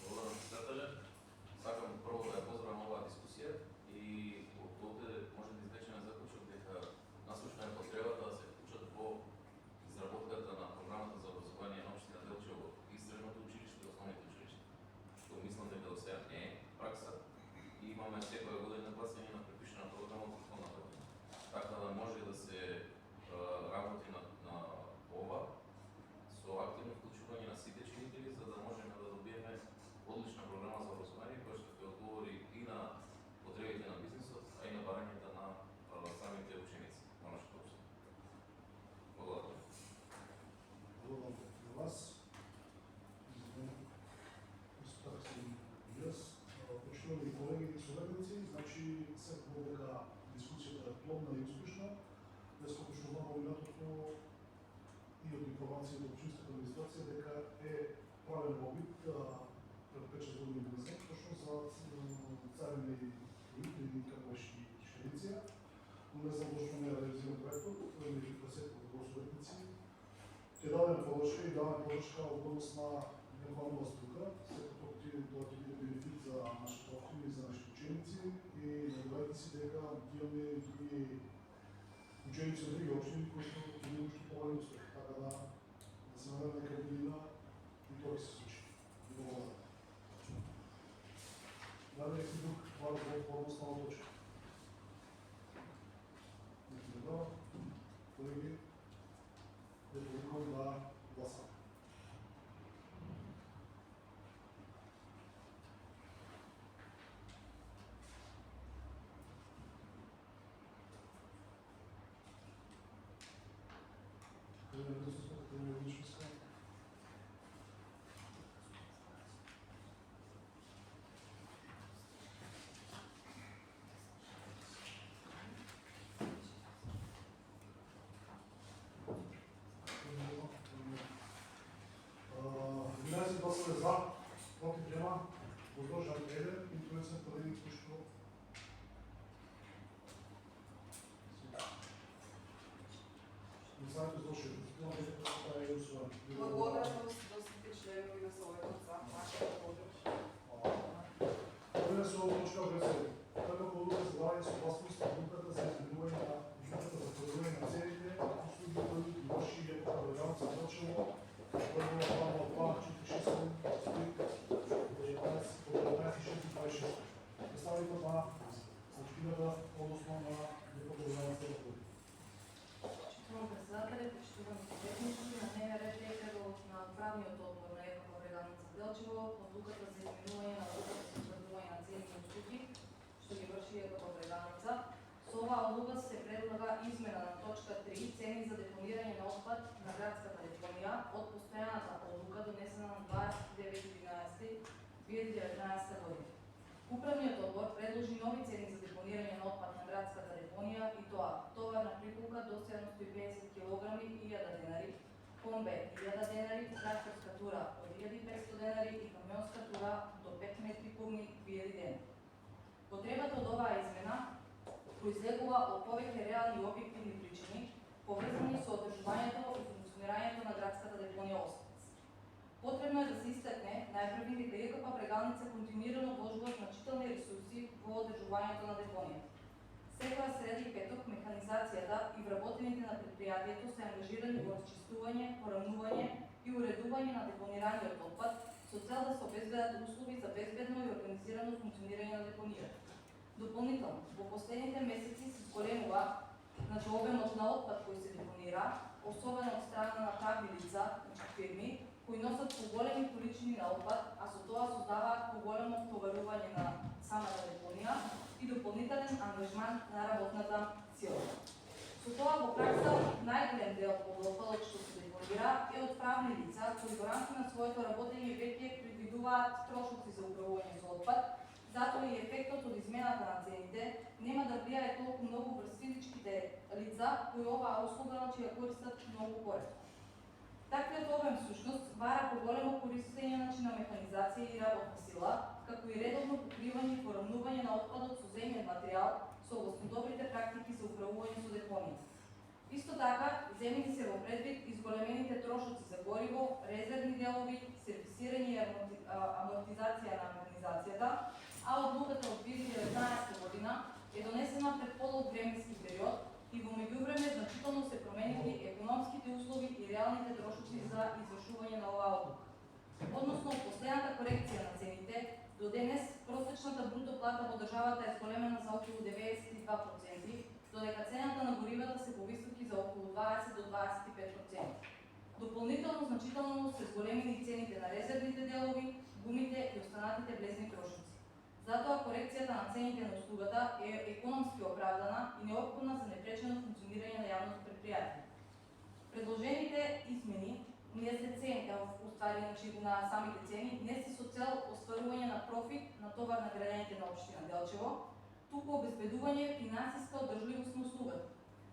Благодарам, председателе. Сакам прво да ја поздравам оваа дискусија и од овде може да извлечеме заклучок дека насочна е потребата да се вклучат во изработката на програмата за образование на општина Делчево и средното училиште и основните училишта, што мислам дека до сега не е пракса и имаме секоја година гласање на препишана програма од предходната година. Така да може да се работи на ова со активно вклучување на сите чинители, за да можеме да добиеме одлична програма за образование која што ќе одговори и на потребите на бизнисот, а и на барањата на самите ученици во нашата општина. Благодарам. Благодарам на вас. Исто така сум и јас. Почитувани колеги и советници, значи секако дека дискусијата е плодна и успешна. Јас што знам во летото и од информација од општинската администрација дека е правен обид пред 5-6 години назад, точно за царевни родители како Швеција. Не знам зашто не реализиран проектот, тој не ги пресекува во советници. Ќе дадеме поддршка и даваме поддршка од однос на нормална струка, секако тоа ќе биде бенефит за нашите општини и за нашите ученици и надевајте си дека имаме и други ученици од други општини кои што ќе имат уште поголем успех, така да се надеваме дека година и тоа ќе се случи. Благодарам. Дали некој друг вади во однос на оваа точка? Некој да, колеги, препоръквам да гласаме. Гласове за, против нема, возложен 1, интересен колеги кои што Мислањето злоши. Благодарност до сите членови на Советот за вашата поддршка. Одреден со оваа точка влезе прва одлука за давање согласност на одлуката за изменување на одлуката за проверување на целите, услуги кои врши ја провераваат за Делчево, Прво план 467 суштината, односно на ДПК Брегановица да води. Почитувам председателя, почитувам советници, на дневен ред е преглед на правниот одбор на ЕКП Бреганица Делчево, одлуката за изменување на одлуката за утврдување на цени и услуги, што ги врши ЕКП Бреганица. Со оваа одлука се предлага измена на точка 3 цени за депонирање на отпад на градската депонија од постојаната одлука донесена на 29.11.2019 година. Управниот одбор предложи нови цени за депонирање на отпад на градската депонија и тоа товарна приколка до 750 кг и 1000 денари, комбе 1000 денари, тракторска тура од 1500 денари и камионска тура до 5 метри кубни 2000 денари. Потребата од оваа измена произлегува од повеќе реални и објективни причини, поврзани со одржувањето и функционирањето на градската депонија Оспец. Потребно е да се истакне најпрви дека ЕКП Брегалница континуирано вложува значителни ресурси во одржувањето на депонијата. Секоја среда и петок механизацијата и вработените на предпријатието се ангажирани во расчистување, порамнување и уредување на депонираниот отпад со цел да се обезбедат услови за безбедно и организирано функционирање на депонијата. Дополнително, во последните месеци се зголемува обемот на отпад кој се депонира, особено од страна на правни лица, фирми, кои носат поголеми количини на отпад, а со тоа создаваат поголемо товарување на самата депонија и дополнителен ангажман на работната сила. Со тоа во пракса најголем дел од отпадот што се депонира е од правни лица кои во рамки на своето работење веќе предвидуваат трошоци за управување со отпад, затоа и ефектот од измената на цените нема да влијае толку многу врз физичките лица кои оваа услуга ја користат многу поретко. Таквиот обем всушност бара поголемо користење на механизација и работна сила, како и редовно покривање и порамнување на отпадот со земен материјал согласно добрите практики за управување со депонија. Исто така, земени се во предвид изголемените трошоци за гориво, резервни делови, сервисирање и амортизација на механизацијата, а одлуката од 2019 година е донесена пред полог временски период и во меѓувреме значително се променили економските услови и реалните трошоци за извршување на оваа одлука. Односно, последната корекција на цените, до денес просечната бруто плата во државата е зголемена за околу 92%, додека цената на горивата се повисоки за околу 20 до 25%. Дополнително значително се зголемени и цените на резервните делови, гумите и останатите влезни трошоци. Затоа корекцијата на цените на услугата е економски оправдана и неопходна за непречено функционирање на јавното предпријатие. Предложените измени не се цени, на самите цени, не се со цел остварување на профит на товар на граѓаните на општина Делчево, туку обезбедување финансиска одржливост на услугата,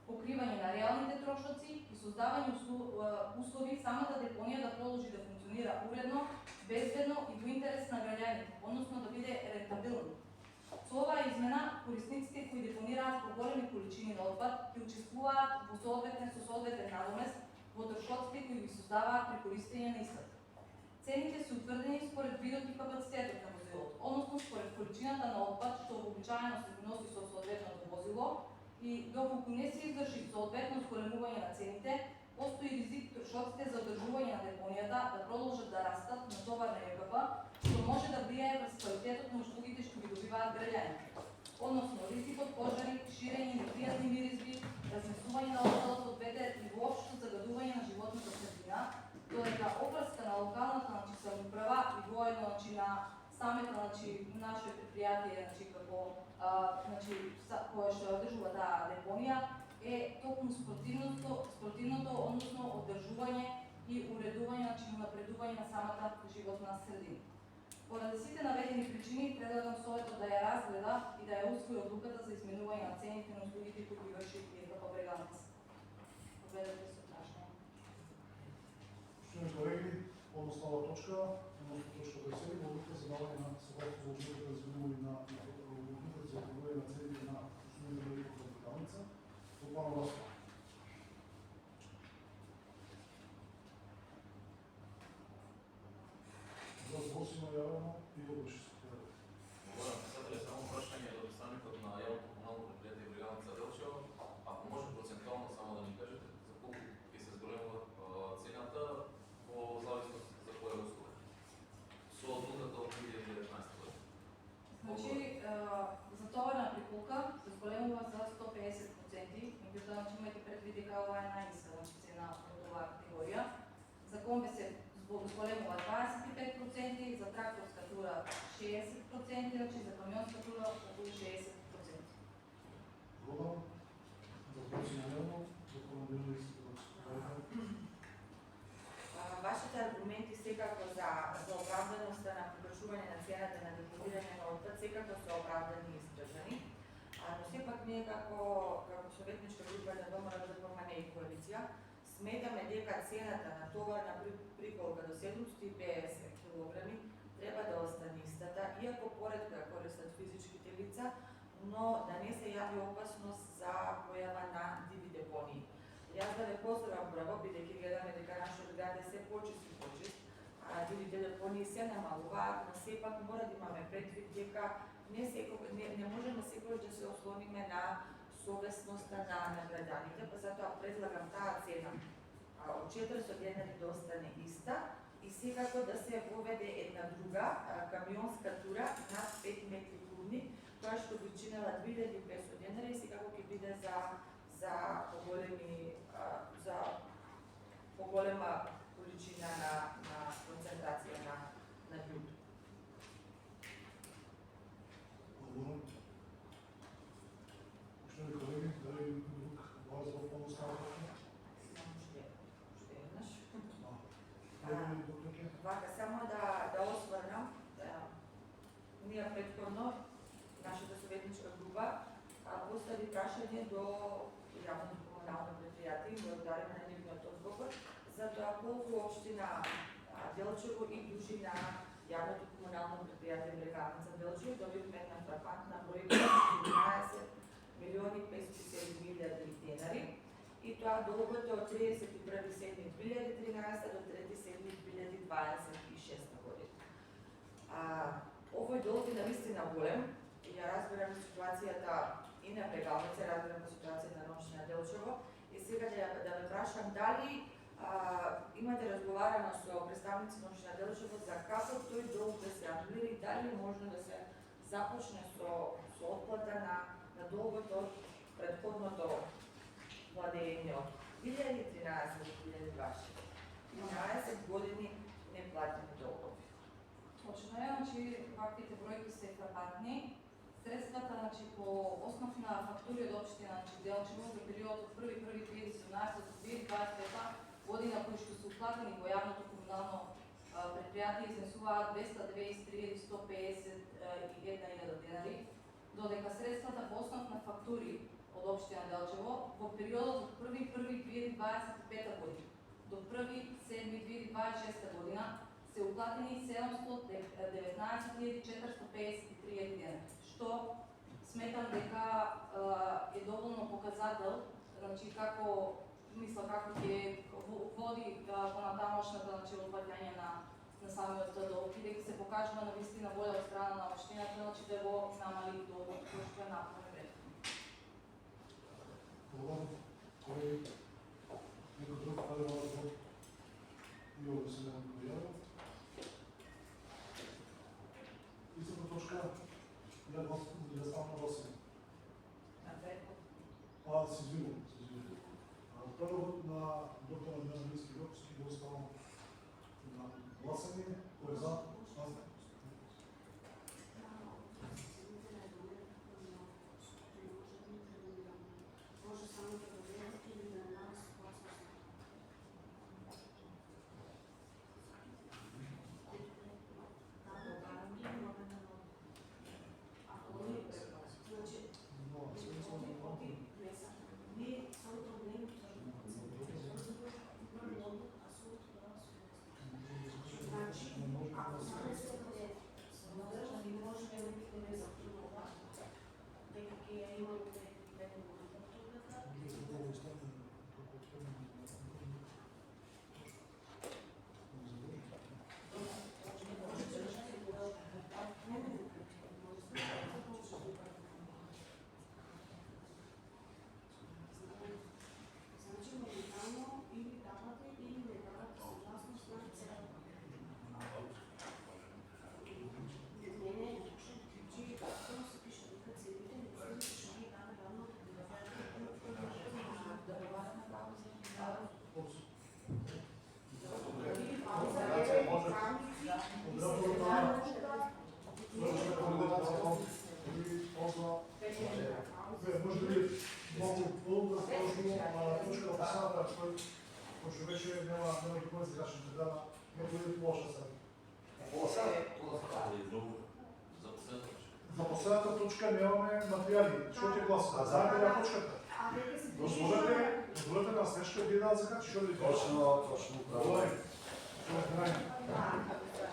покривање на реалните трошоци и создавање услови самата депонија да продолжи да функционира уредно, безбедно и во интерес на граѓаните, односно да биде рентабилно. Со оваа измена, корисниците кои депонираат поголеми количини на отпад ќе учествуваат со соодветен надомест во трошоците кои ги создаваат при користење на истата. Цените се утврдени според видот и капацитетот на возилото, односно според количината на отпад што вообичаено се носи со соодветното возило и доколку не се изврши соодветно зголемување на цените, постои ризик трошоците за одржување на депонијата да продолжат да растат на товар на ЕКП, што може да влијае врз квалитетот на услугите што ги добиваат граѓаните. Односно, ризикот пожари, ширење непријатни миризби, разнесување на отпадот од ветер и воопшто загадување на животната средина, додека опрска на локалната самоуправа и воедно на самето наше предпријатие како кое што одржува таа депонија е токму спротивното, односно одржување и уредување напредување на самата животна средина. Поради сите наведени причини, предлагам Советот да ја разгледа и да ја усвои одлуката за изменување на цените на услугите кои ги врши ЕКП Бреганица. Погледате со прашање. Поштовани колеги, односно оваа точка, односно точка 27, одлука за давање на согласно за одлуката за изменување на цените на услугите на ЕКП Бреганица. Отварам расправа. За злосимо јавено и обрши се. Морам председателе само прашање до представникот на јавното комунално предпријатие Бреганица Делчево, ако може процентуално само да ни кажете за колку ќе се зголемува цената во зависност за која услуга со одлуката од 2019 година. Значи, за товарна приколка земува 25%, за тракторска тура 60%, значи за камионска тура околу 60%. Благодарам. За проценјавање, за командирани Вашите аргументи секако за оправданоста на прикачување на цената на депонирање на отпад секако се оправдани и издржани. Но сепак ние како советничка група на ВМРО и коалиција сметаме дека цената на товарна приколка до 750 кг треба да остане истата, иако поредко ја користат физичките лица, но да не се јави опасност за појава на диви депонии. Јас да ве поздравам прво, бидејќи гледаме дека нашиот град е се почист и почист, а дивите депонии се намалуваат, но сепак мора да имаме предвид дека не можеме секогаш да се ослониме на совесноста на граѓаните, па затоа предлагам таа цена од 400 денари да остане иста и секако да се воведе една друга камионска тура над 5 метри кубни, која што би чинела 2500 денари и секако ќе биде за поголема количина на концентрација на људ. Благодарам. Поштовани колеги, дали друг вас во помоставата? Уште еднаш. Колеги, докторке? Вака, само да осврнам, ние претходно, нашата советничка група, постави прашање до јавното комунално предпријатие и благодариме на нивниот одговор за тоа колку општина Делчево и дужи на јавното комунално предпријатие Млекарница Делчево добивме една фрапантна бројка 11.507.000 денари и тоа долгото од 31.7.2013 до 3.7.2026 година. Овој долг е навистина голем и ја разбирам ситуацијата и на Брегалница, разбирам ситуацијата на општина Делчево и сега да ве прашам дали имате разговарано со представници на општина Делчево за како тој долг да се анулира и дали е можно да се започне со отплата на долгот од претходното владење од 2013 до 2020. 11 години неплатени долгови. Точно е, значи ваквите бројки се фрапантни. Средствата по основ на фактури од општина Делчево за период од 1.1.2017 до 2025 година кои што се уплатени во јавното комунално предпријатие изнесуваат 223.151 денари, додека средствата по основ на фактури од општина Делчево во периодот од 1.1.2025 година до 1.7.2026 година се уплатени 719.453 денари, што сметам дека е доволно показател, значи како ќе води понатамошната опфаќање на самиот долг и дека се покажува навистина волја од страна на општината, значи да го намали долгот кој што е направен претходно. Благодарам. Колеги, некој друг дали вас долг и овде се нема појавил. Истата точка, ја да ставам на гласање. Се извинувам. Првот на доктор Адриан Милски Јовски го ставам на гласање. Кој е за? Може само да проверите или да нас Ако правници, и Добро, секретар Може да комбинация или ползва. Може да би много по-разположно точка в посадата, който вече няма документ за грешна държава, не бъде лоша сега. За последната За последната точка нямаме материали. Що ти гласа? Знаете ли точката? Дозволете на снежка вие да закачи, що ли? Точно. Добре. Да.